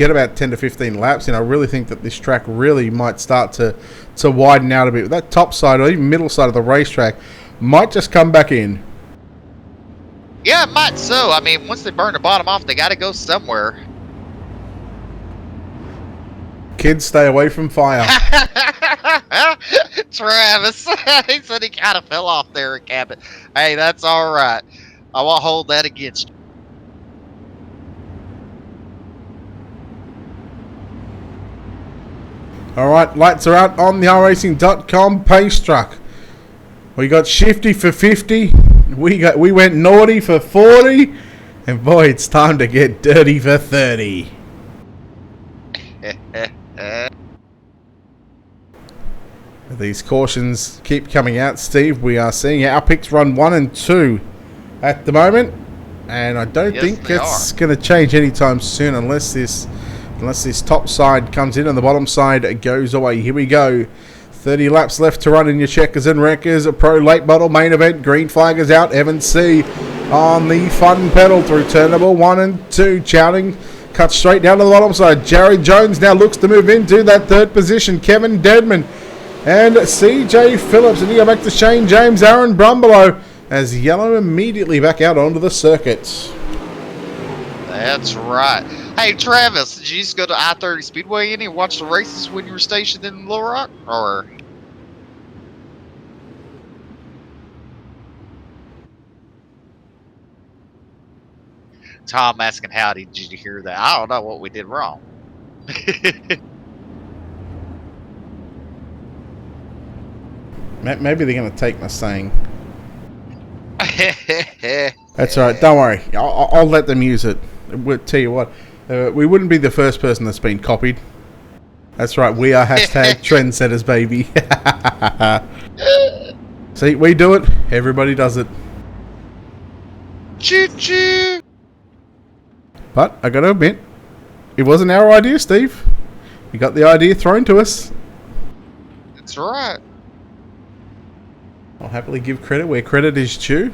about 10 to 15 laps in, I really think that this track really might start to widen out a bit. That top side or even middle side of the racetrack might just come back in.
Yeah, it might so. I mean, once they burn the bottom off, they got to go somewhere.
Kids, stay away from fire.
Travis, he said he kind of fell off there at Cabot. Hey, that's all right. I won't hold that against you.
Alright, lights are out on the iRacing.com pace truck. We got Shifty for 50. We went naughty for 40. And boy, it's time to get dirty for 30. These cautions keep coming out, Steve. We are seeing our picks run 1 and 2 at the moment. And I don't think it's going to change anytime soon unless this top side comes in and the bottom side goes away. Here we go. 30 laps left to run in your checkers and wreckers. A pro late model main event. Green flag is out. Evan C on the fun pedal through turn number 1 and 2. Chowding cuts straight down to the bottom side. Jared Jones now looks to move into that third position. Kevin Deadman and CJ Phillips. And you go back to Shane James, Aaron Brumbelow as Yellow immediately back out onto the circuit.
That's right. Hey, Travis, did you just go to I-30 Speedway and watch the races when you were stationed in Little Rock? Or... Tom asking, how did you hear that? I don't know what we did wrong.
Maybe they're going to take my saying. That's all right. Don't worry. I'll let them use it. We'll tell you what. We wouldn't be the first person that's been copied. That's right. We are hashtag trendsetters, baby. See, we do it. Everybody does it.
Choo-choo!
But I got to admit, it wasn't our idea, Steve. We got the idea thrown to us.
That's right.
I'll happily give credit where credit is due.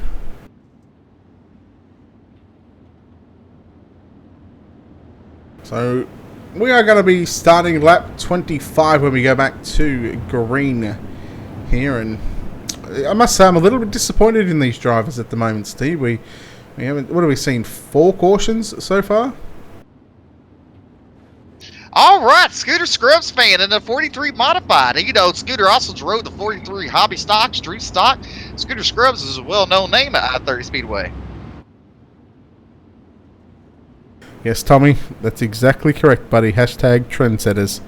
So we are going to be starting lap 25 when we go back to green here, and I must say I'm a little bit disappointed in these drivers at the moment, Steve. We haven't, what have we seen, 4 cautions so far?
All right, Scooter Scrubs fan in the 43 modified. And, you know, Scooter also drove the 43 hobby stock, street stock. Scooter Scrubs is a well-known name at I-30 Speedway.
Yes, Tommy, that's exactly correct, buddy. Hashtag trendsetters.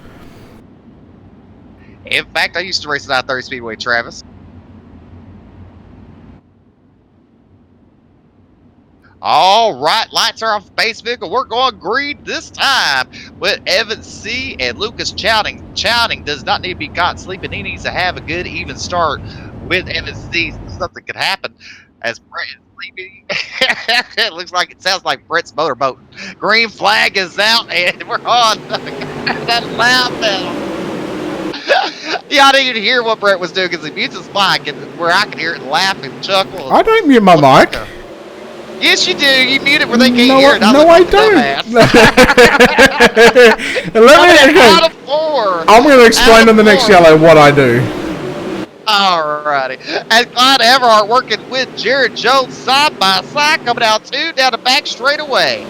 In fact, I used to race at I-30 Speedway, Travis. All right, lights are off base vehicle. We're going green this time with Evan C. and Lucas Chowding. Chowding does not need to be caught sleeping. He needs to have a good, even start with Evan C. Something could happen as Brett is sleeping. It looks like, it sounds like Brett's motorboat. Green flag is out, and we're on that loud pedal. Yeah, I didn't even hear what Brett was doing because he mutes his mic, and where I can hear it and laugh and chuckle.
I don't mute my mic.
Yes, you do. You mute it where they can't hear it.
No, I don't.
Out of 4.
I'm going to explain on the next yellow what I do.
Alrighty. And Clyde Everhart working with Jared Jones side by side, coming out 2 down the back straightaway.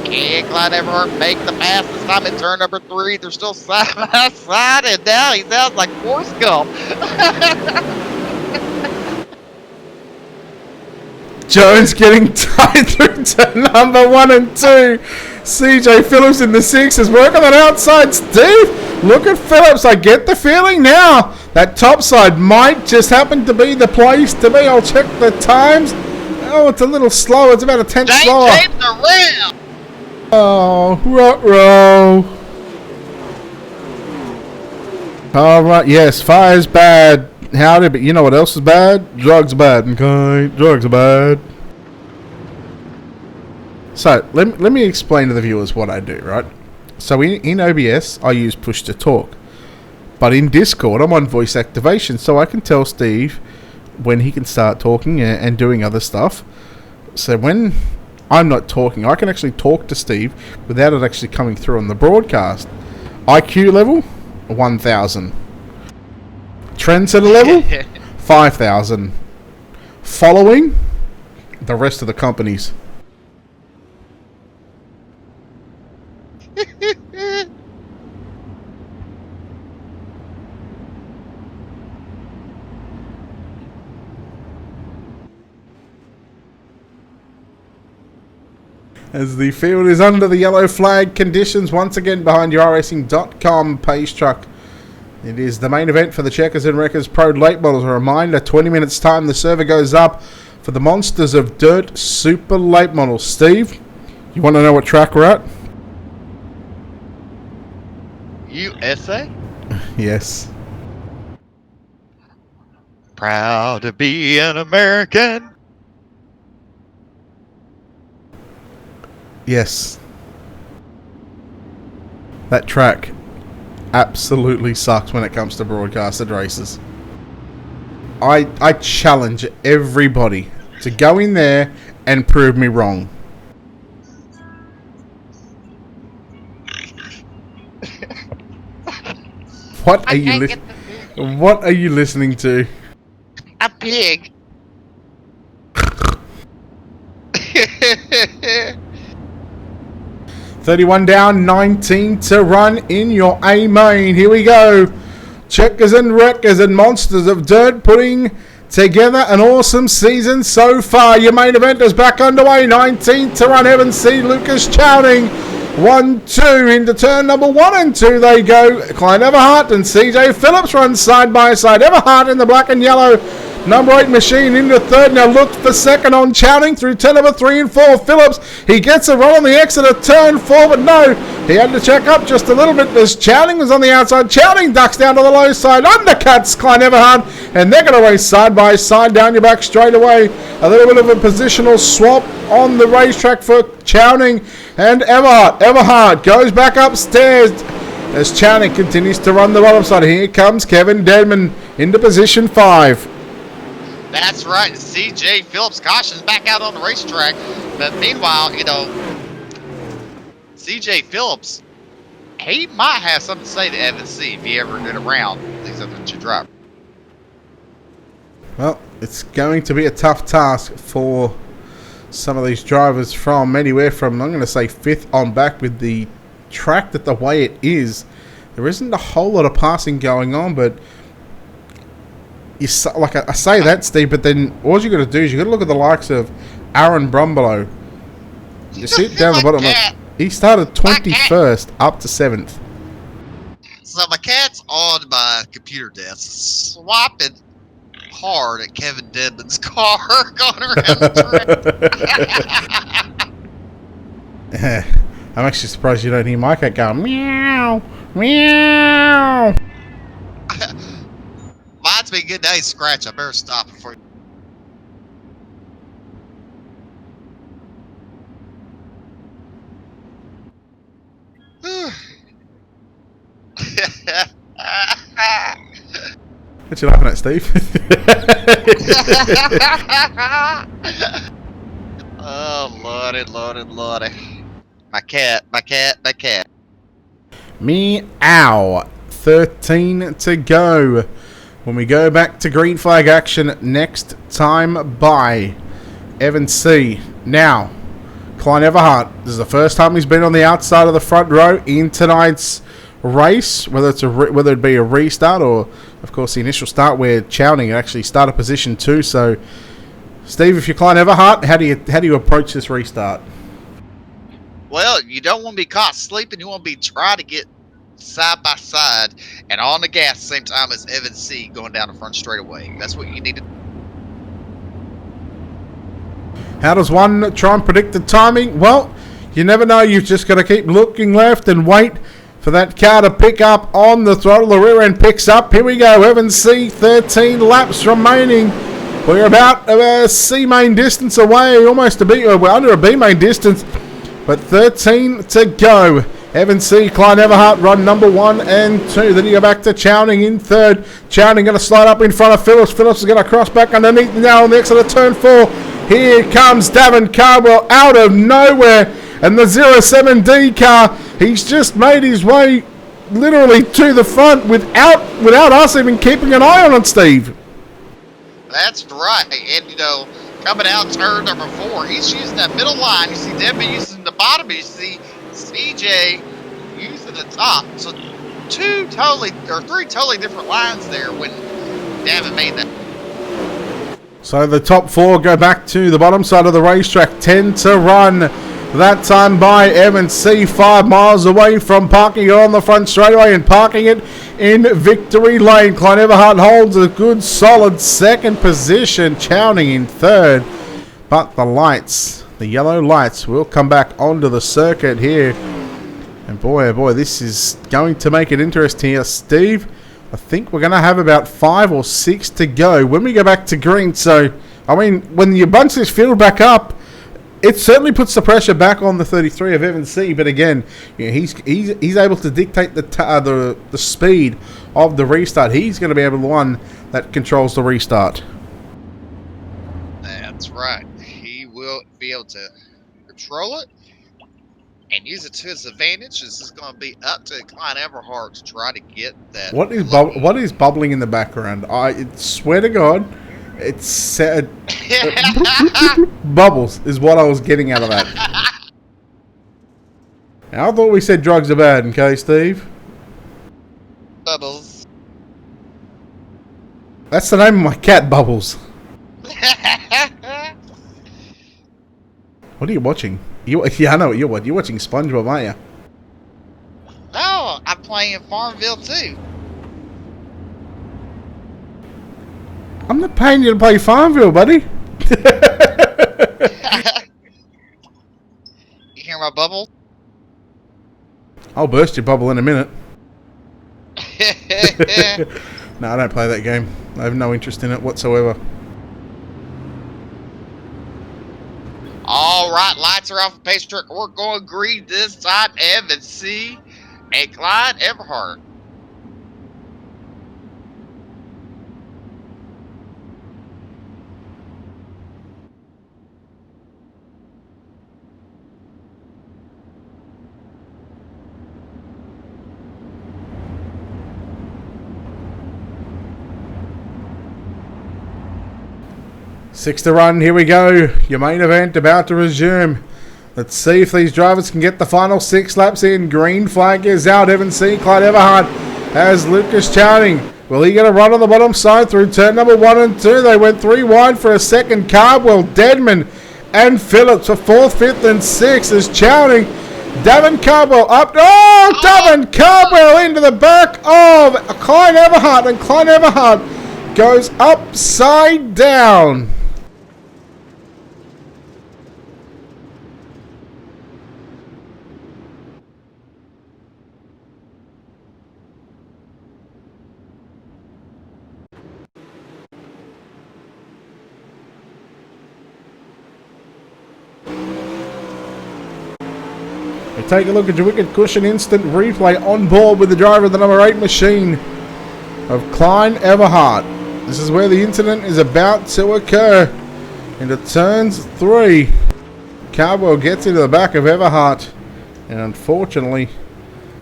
Can Clyde Everhart make the pass this time in turn number 3? They're still side by side, and now he sounds like Forrest Gump.
Jones getting tied through to number 1 and 2. CJ Phillips in the 6 is working on outside. Steve, look at Phillips. I get the feeling now that top side might just happen to be the place to be. I'll check the times. Oh, it's a little slow. It's about a tenth slower. Oh, ruh-roh. All right, yes, fire's bad. Howdy, but you know what else is bad? Drugs are bad, okay? Drugs are bad. So, let me explain to the viewers what I do, right? So, in OBS, I use push to talk. But in Discord, I'm on voice activation, so I can tell Steve when he can start talking and doing other stuff. So, when I'm not talking, I can actually talk to Steve without it actually coming through on the broadcast. IQ level, 1,000. Trendsetter level, 5,000. Following, the rest of the companies. As the field is under the yellow flag conditions, once again behind your iRacing.com pace truck. It is the main event for the Checkers and Wreckers Pro Late Models. A reminder, 20 minutes time, the server goes up for the Monsters of Dirt Super Late Models. Steve, you want to know what track we're at?
USA?
Yes.
Proud to be an American.
Yes. That track absolutely sucks when it comes to broadcasted races. I challenge everybody to go in there and prove me wrong. What are you listening to?
A pig.
31 down, 19 to run in your A main. Here we go. Checkers and Wreckers and Monsters of Dirt putting together an awesome season so far. Your main event is back underway. 19 to run. Evan C. Lucas Chowding. 1-2 into turn number 1 and 2 they go. Klein Everhart and CJ Phillips run side by side. Everhart in the black and yellow. Number 8 Machine into third. Now looked for second on Chowding through turn number 3 and 4. Phillips, he gets a run on the exit of turn 4, but no, he had to check up just a little bit as Chowding was on the outside. Chowding ducks down to the low side, undercuts Klein Everhart, and they're going to race side by side down your back straight away. A little bit of a positional swap on the racetrack for Chowding and Everhart. Everhart goes back upstairs as Chowding continues to run the bottom side. Here comes Kevin Deadman into position 5.
That's right. CJ Phillips cautions back out on the racetrack. But meanwhile, you know, CJ Phillips, he might have something to say to Evan C. if he ever did around these other two drivers.
Well, it's going to be a tough task for some of these drivers from anywhere from, I'm going to say, 5th on back with the track that the way it is. There isn't a whole lot of passing going on, but you, like I say that, Steve, but then all you got to do is you got to look at the likes of Aaron Brumbelow. You see it down the bottom. He started 21st up to 7th.
So my cat's on my computer desk, swapping hard at Kevin Deadman's car going around the track.
I'm actually surprised you don't hear my cat going meow, meow.
Mine's been good day, Scratch. I better stop before
What you laughing at, Steve?
Oh, lordy, lordy, lordy. My cat.
Meow. 13 to go. When we go back to green flag action next time by Evan C. Now, Klein Everhart. This is the first time he's been on the outside of the front row in tonight's race, whether it be a restart or, of course, the initial start where Chowding actually started position 2. So Steve, if you're Klein Everhart, how do you approach this restart?
Well, you don't want to be caught sleeping. You want to be trying to get side by side and on the gas at the same time as Evan C going down the front straightaway. That's what you need to do.
How does one try and predict the timing? Well, you never know. You've just got to keep looking left and wait for that car to pick up on the throttle. The rear end picks up. Here we go. Evan C, 13 laps remaining. We're about a C main distance away, almost a B. We're under a B main distance, but 13 to go. Evan C, Klein Everhart run number 1 and 2. Then you go back to Chowning in third. Chowning going to slide up in front of Phillips. Phillips is going to cross back underneath now on the exit of turn 4. Here comes Davin Cardwell out of nowhere. And the 07D car, he's just made his way literally to the front without us even keeping an eye on it, Steve.
That's right. And, you know, coming out turn number 4, he's using that middle line. You see Debbie using the bottom. You see CJ using the top. So three totally different lines there when Davin made that.
So the top 4 go back to the bottom side of the racetrack. 10 to run. That time by Evan C, 5 miles away from parking it on the front straightaway and parking it in victory lane. Klein Everhart holds a good solid second position. Chowning in third. But the lights, the yellow lights, will come back onto the circuit here. And boy, oh boy, this is going to make it interesting here. Steve, I think we're going to have about 5 or 6 to go when we go back to green. So, I mean, when you bunch this field back up, it certainly puts the pressure back on the 33 of Evan C. But again, you know, he's able to dictate the speed of the restart. He's going to be able to be the one that controls the restart.
That's right. He will be able to control it and use it to his advantage. This is going to be up to Klein Everhart to try to get that.
What is bubbling in the background? I swear to God, it's sad. Bubbles is what I was getting out of that. I thought we said drugs are bad, okay, Steve?
Bubbles.
That's the name of my cat, Bubbles. What are you watching? Yeah, I know what you're watching. You're watching SpongeBob, aren't you?
No, I'm playing Farmville too.
I'm not paying you to play Farmville, buddy.
You hear my bubble?
I'll burst your bubble in a minute. No, I don't play that game. I have no interest in it whatsoever.
All right, lights are off the pace truck. We're going green this time. Evan C. and Klein Everhart.
Six to run, here we go. Your main event about to resume. Let's see if these drivers can get the final 6 laps in. Green flag is out. Evan C, Klein Everhart has Lucas Chowning. Will he get a run on the bottom side through turn number 1 and 2? They went 3 wide for a second. Cardwell, Deadman and Phillips for 4th, 5th and 6th as Chowning. Davin Cardwell up. Oh, Davin Cardwell into the back of Klein Everhart, and Klein Everhart goes upside down. Take a look at your Wicked Cushion instant replay on board with the driver of the number 8 machine of Klein Everhart. This is where the incident is about to occur. Into turns 3. Cardwell gets into the back of Everhart. And unfortunately,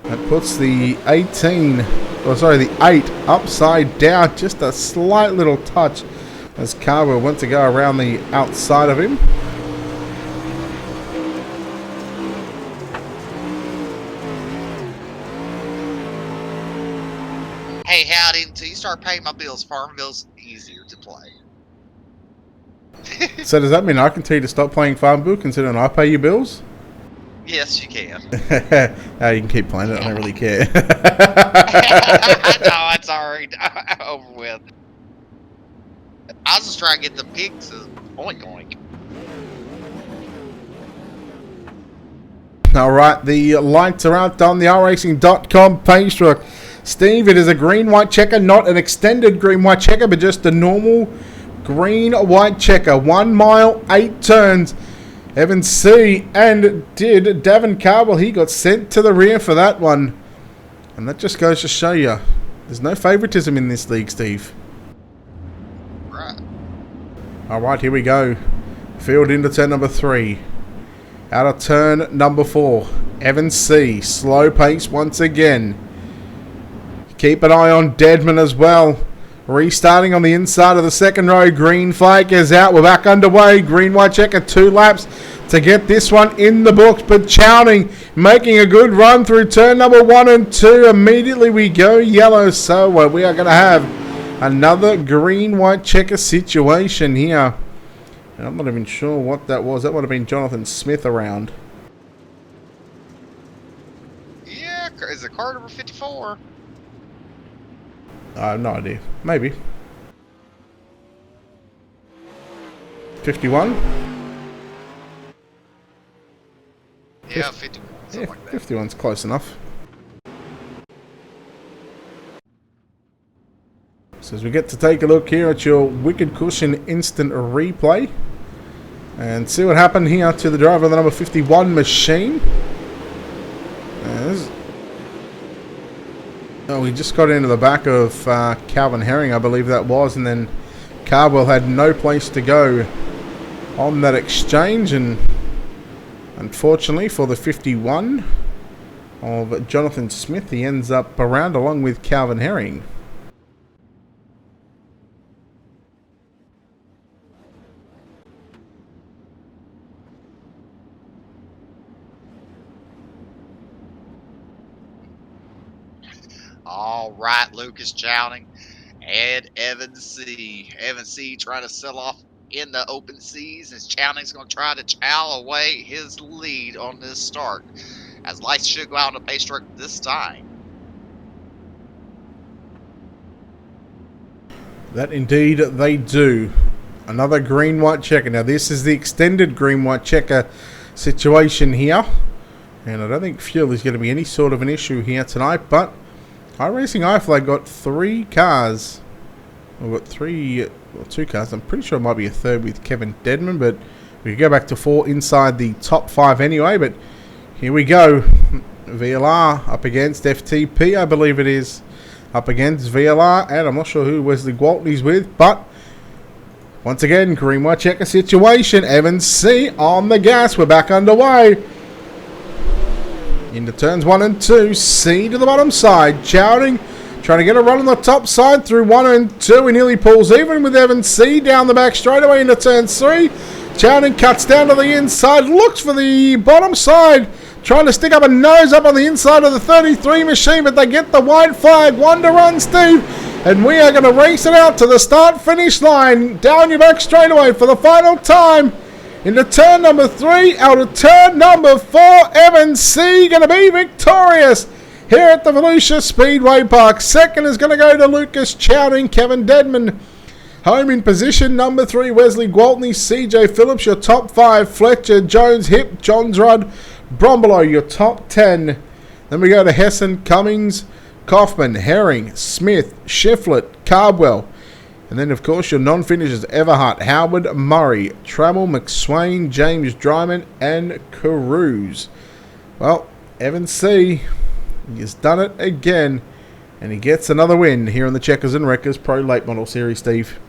that puts the 8 upside down. Just a slight little touch as Cardwell went to go around the outside of him.
Hey, howdy, until you start paying my bills, Farmville's easier to play.
So does that mean I can tell you to stop playing Farmville considering I pay your bills?
Yes, you can.
You can keep playing it. I don't really care.
No, it's already over with. I was just trying to get the pigs to oink oink.
All right, the lights are out on the racing.com page. Steve, it is a green-white checker, not an extended green-white checker, but just a normal green-white checker. 1 mile, 8 turns. Evan C. and did Davin Carbell. He got sent to the rear for that one. And that just goes to show you, there's no favoritism in this league, Steve.
Right.
All right, here we go. Field into turn number 3. Out of turn number 4. Evan C. Slow pace once again. Keep an eye on Deadman as well. Restarting on the inside of the second row. Green flag is out. We're back underway. Green white checker. 2 laps to get this one in the books. But Chowning making a good run through turn number 1 and 2. Immediately we go yellow. So we are going to have another green white checker situation here. And I'm not even sure what that was. That would have been Jonathan Smith around.
Yeah, is it car number 54?
I have no idea. Maybe. 51?
Yeah, 51. Something like that.
51's close enough. So as we get to take a look here at your Wicked Cushion instant replay and see what happened here to the driver of the number 51 machine. We just got into the back of Calvin Herring, I believe that was, and then Carbell had no place to go on that exchange, and unfortunately for the 51 of Jonathan Smith, he ends up around along with Calvin Herring.
All right, Lucas Chowning and Evan C. Evan C. trying to sell off in the open seas as Chowning's going to try to chow away his lead on this start. As lights should go out on the pace truck this time.
That indeed they do. Another green-white checker. Now this is the extended green-white checker situation here. And I don't think fuel is going to be any sort of an issue here tonight, but iRacing iFlag got 3 cars. We've got 2 cars. I'm pretty sure it might be a third with Kevin Deadman, but we could go back to 4 inside the top 5 anyway. But here we go. VLR up against FTP, I believe it is. Up against VLR, and I'm not sure who Wesley Gwaltney's with, but once again, green white checker situation. Evan C on the gas. We're back underway. Into turns 1 and 2. C to the bottom side. Chowning trying to get a run on the top side through 1 and 2. He nearly pulls even with Evan C down the back straightaway into turn 3. Chowning cuts down to the inside. Looks for the bottom side. Trying to stick up a nose up on the inside of the 33 machine. But they get the white flag. 1 to run, Steve. And we are going to race it out to the start-finish line. Down your back straightaway for the final time. Into turn number 3, out of turn number 4, Evan C. going to be victorious here at the Volusia Speedway Park. Second is going to go to Lucas Chowning, Kevin Deadman. Home in position number 3, Wesley Gwaltney, CJ Phillips, your top 5, Fletcher, Jones, Hip, Johnsrud, Brombolo, your top 10. Then we go to Hessen, Cummings, Kaufman, Herring, Smith, Shiflett, Cardwell. And then, of course, your non-finishers, Everhart, Howard, Murray, Trammell, McSwain, James Dryman, and Carews. Well, Evan C. he has done it again, and he gets another win here in the Checkers and Wreckers Pro Late Model Series, Steve.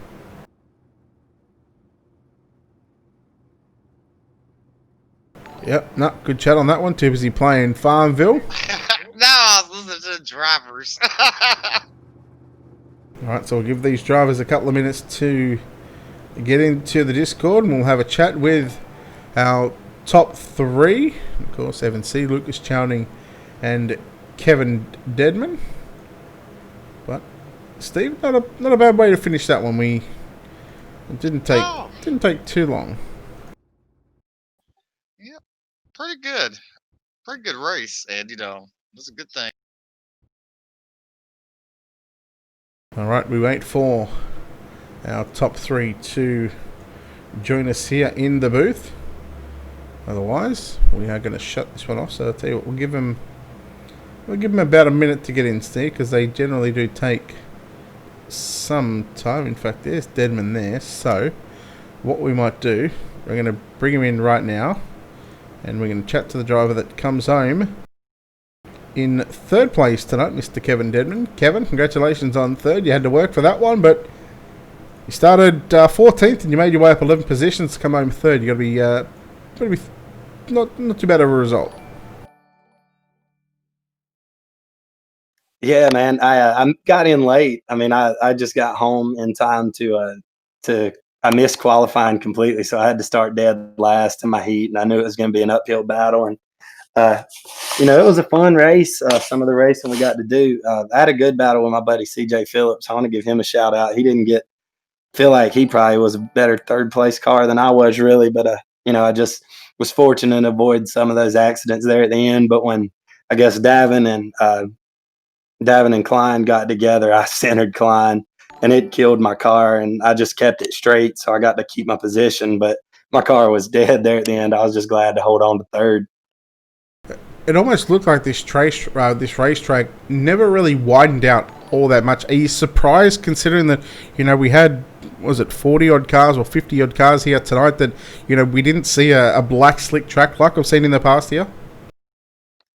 Yep, no, good chat on that one. Too busy playing Farmville.
No, I was listening to the drivers.
Alright, so we'll give these drivers a couple of minutes to get into the Discord, and we'll have a chat with our top 3. Of course, Evan C, Lucas Chowning, and Kevin Deadman. But Steve, not a bad way to finish that one. We It didn't take too long.
Yeah, pretty good. Pretty good race, and it's a good thing.
All right, we wait for our top three to join us here in the booth. Otherwise, we are going to shut this one off. So I'll tell you what, we'll give them about a minute to get in, Steve, because they generally do take some time. In fact, there's Deadman there. So what we might do, we're going to bring him in right now, and we're going to chat to the driver that comes home in third place tonight, Mr. Kevin Deadman. Kevin, congratulations on third. You had to work for that one, but you started 14th and you made your way up 11 positions to come home third. You got to be not too bad of a result.
Yeah, man. I got in late. I mean, I just got home in time to I missed qualifying completely, so I had to start dead last in my heat, and I knew it was going to be an uphill battle. And it was a fun race. Some of the racing we got to do. I had a good battle with my buddy CJ Phillips. I want to give him a shout out. He didn't feel like he probably was a better third place car than I was, really, but I just was fortunate to avoid some of those accidents there at the end. But when I guess Davin and Klein got together, I centered Klein and it killed my car, and I just kept it straight, so I got to keep my position, but my car was dead there at the end. I was just glad to hold on to third.
It almost looked like this racetrack never really widened out all that much. Are you surprised, considering that we had, was it 40 odd cars or 50 odd cars here tonight, that we didn't see a black slick track like I've seen in the past here?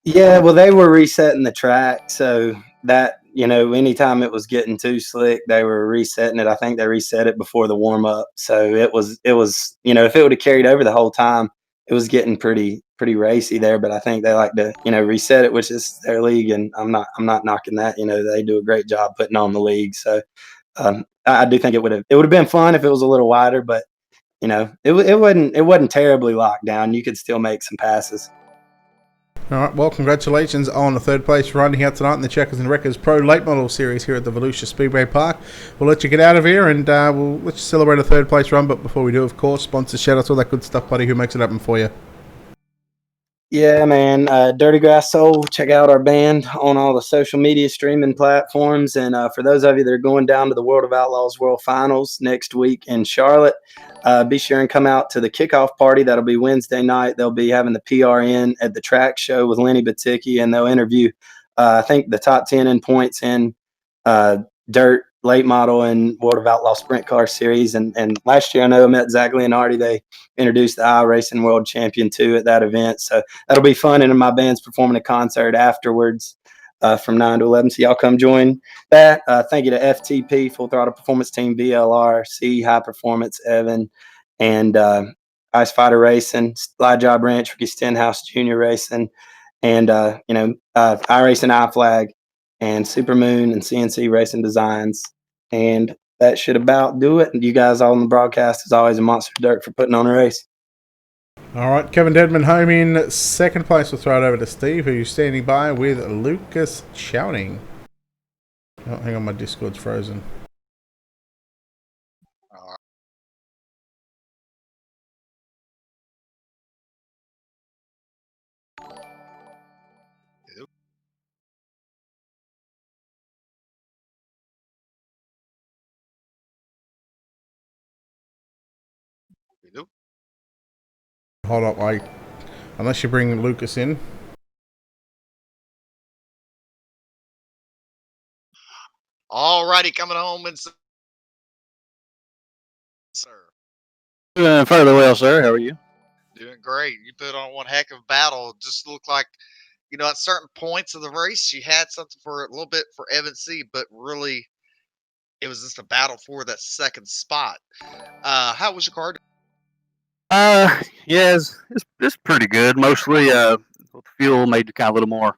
Yeah, well, they were resetting the track, so that anytime it was getting too slick, they were resetting it. I think they reset it before the warm up, so it was if it would have carried over the whole time, it was getting pretty racy there. But I think they like to reset it, which is their league, and I'm not knocking that. They do a great job putting on the league. So I do think it would have been fun if it was a little wider, but it wasn't terribly locked down. You could still make some passes.
All right, well, congratulations on the third place run here tonight in the Checkers and Wreckers Pro Late Model Series here at the Volusia Speedway Park. We'll let you get out of here, and we'll let you celebrate a third place run. But before we do, of course, sponsors, shout-outs, all that good stuff, buddy. Who makes it happen for you?
Yeah, man. Dirty Grass Soul. Check out our band on all the social media streaming platforms. And for those of you that are going down to the World of Outlaws World Finals next week in Charlotte, be sure and come out to the kickoff party. That'll be Wednesday night. They'll be having the PRN at the track show with Lenny Baticki, and they'll interview, I think, the top 10 in points in dirt, late model, and World of Outlaw Sprint Car Series. And last year, I know I met Zach Leonardi. They introduced the iRacing World Champion 2 at that event. So that'll be fun. And my band's performing a concert afterwards from 9 to 11. So y'all come join that. Thank you to FTP, Full Throttle Performance Team, VLRC, High Performance, Evan, and Ice Fighter Racing, Slide Job Ranch, Ricky Stenhouse Jr. Racing, and iRacing iFlag, and Supermoon and CNC Racing Designs. And that should about do it. And you guys all on the broadcast, as always, a monster dirt for putting on a race.
All right, Kevin Deadman home in second place. We'll throw it over to Steve, who's standing by with Lucas shouting. Oh, hang on, my Discord's frozen. Hold up, unless you bring Lucas in.
Alrighty, coming home and sir.
Doing fairly well, sir. How are you?
Doing great. You put on one heck of a battle. Just looked like, at certain points of the race, you had something for a little bit for Evan C, but really, it was just a battle for that second spot. How was your car?
Yeah, it's pretty good. Mostly, the fuel made you kind of a little more.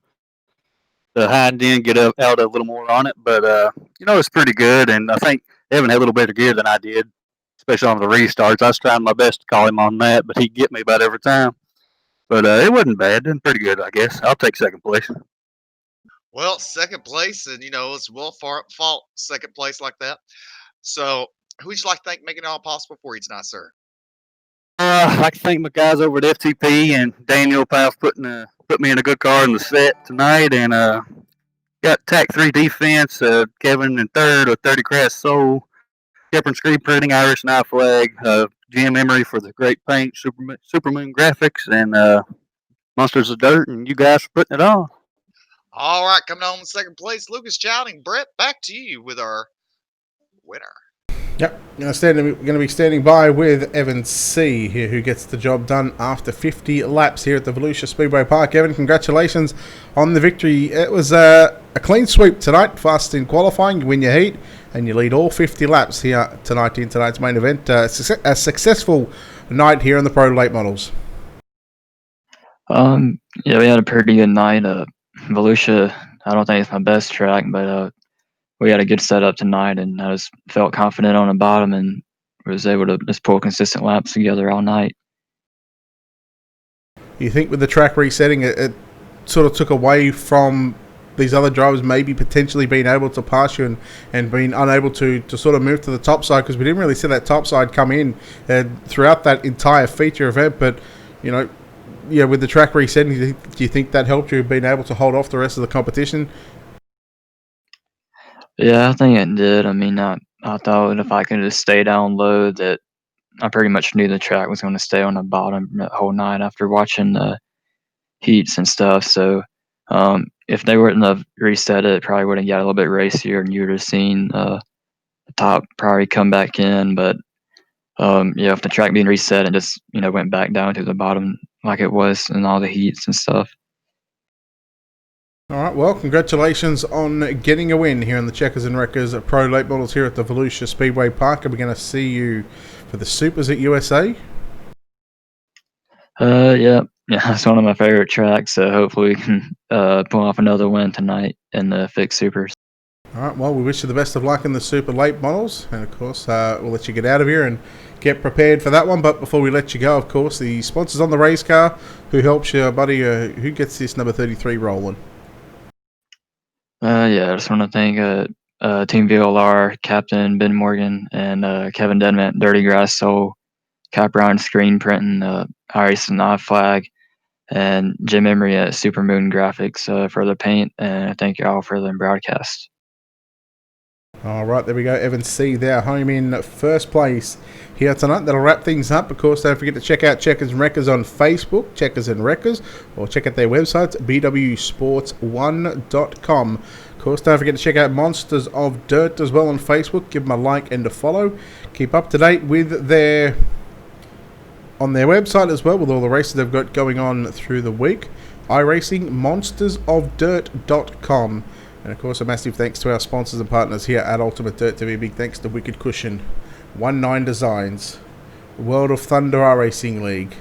The hind end get out a little more on it, but it's pretty good. And I think Evan had a little better gear than I did, especially on the restarts. I was trying my best to call him on that, but he'd get me about every time. But it wasn't bad. Doing pretty good, I guess. I'll take second place.
Well, second place, and it's Will Fault second place like that. So Who would you like to thank making it all possible for you tonight, sir?
I'd like to thank my guys over at FTP and Daniel Pal for put me in a good car in the set tonight, and got TAC 3 defense, Kevin in third with 30 Crash Soul, Shepard Screen Printing, Irish Knife Flag, Jim Emery for the great paint, Supermoon Graphics, and Monsters of Dirt, and you guys for putting it on.
All right, coming on in second place, Lucas Chowding. Brett, back to you with our winner.
Yep, going to be standing by with Evan C here, who gets the job done after 50 laps here at the Volusia Speedway Park. Evan, congratulations on the victory. It was a clean sweep tonight, fast in qualifying. You win your heat, and you lead all 50 laps here tonight in tonight's main event. A successful night here in the Pro Late Models.
Yeah, we had a pretty good night. Volusia, I don't think it's my best track, but we had a good setup tonight, and I just felt confident on the bottom and was able to just pull consistent laps together all night.
You think with the track resetting, it sort of took away from these other drivers maybe potentially being able to pass you and being unable to sort of move to the top side, because we didn't really see that top side come in throughout that entire feature event. But, you know, yeah, with the track resetting, do you think that helped you being able to hold off the rest of the competition?
Yeah, I think it did. I mean, I thought if I could just stay down low, that I pretty much knew the track was going to stay on the bottom the whole night after watching the heats and stuff. So if they wouldn't have reset it probably would have got a little bit racier, and you would have seen the top probably come back in. But yeah, if the track being reset and just went back down to the bottom like it was in all the heats and stuff.
All right, well, congratulations on getting a win here in the Checkers and Wreckers Pro Late Models here at the Volusia Speedway Park. Are we going to see you for the Supers at USA?
Yeah, it's one of my favorite tracks, so hopefully we can pull off another win tonight in the Fixed Supers.
All right, well, we wish you the best of luck in the Super Late Models, and of course, we'll let you get out of here and get prepared for that one. But before we let you go, of course, the sponsors on the race car, who helps you, buddy, who gets this number 33 rolling?
Yeah, I just want to thank Team VLR, Captain Ben Morgan, and Kevin Denman, Dirty Grass Soul, Cap Brown Screen Printing, Irish Knife Flag, and Jim Emery at Supermoon Graphics for the paint, and thank you all for the broadcast.
All right, there we go. Evan C there, home in first place here tonight. That'll wrap things up. Of course, don't forget to check out Checkers and Wreckers on Facebook, Checkers and Wreckers, or check out their websites, bwsports1.com. Of course, don't forget to check out Monsters of Dirt as well on Facebook. Give them a like and a follow. Keep up to date with on their website as well with all the races they've got going on through the week. iRacing, monstersofdirt.com. And of course, a massive thanks to our sponsors and partners here at Ultimate Dirt TV. Big thanks to Wicked Cushion, 19 Designs, World of Thunder iRacing League,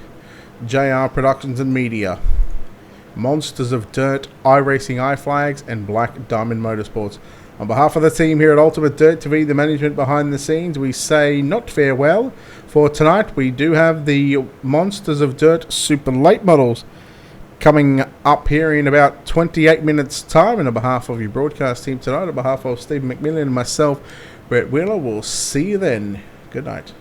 JR Productions and Media, Monsters of Dirt, iRacing iFlags, and Black Diamond Motorsports. On behalf of the team here at Ultimate Dirt TV, the management behind the scenes, we say not farewell. For tonight, we do have the Monsters of Dirt Super Late Models coming up here in about 28 minutes' time. And on behalf of your broadcast team tonight, on behalf of Stephen McMillan and myself, Brett Wheeler, we'll see you then. Good night.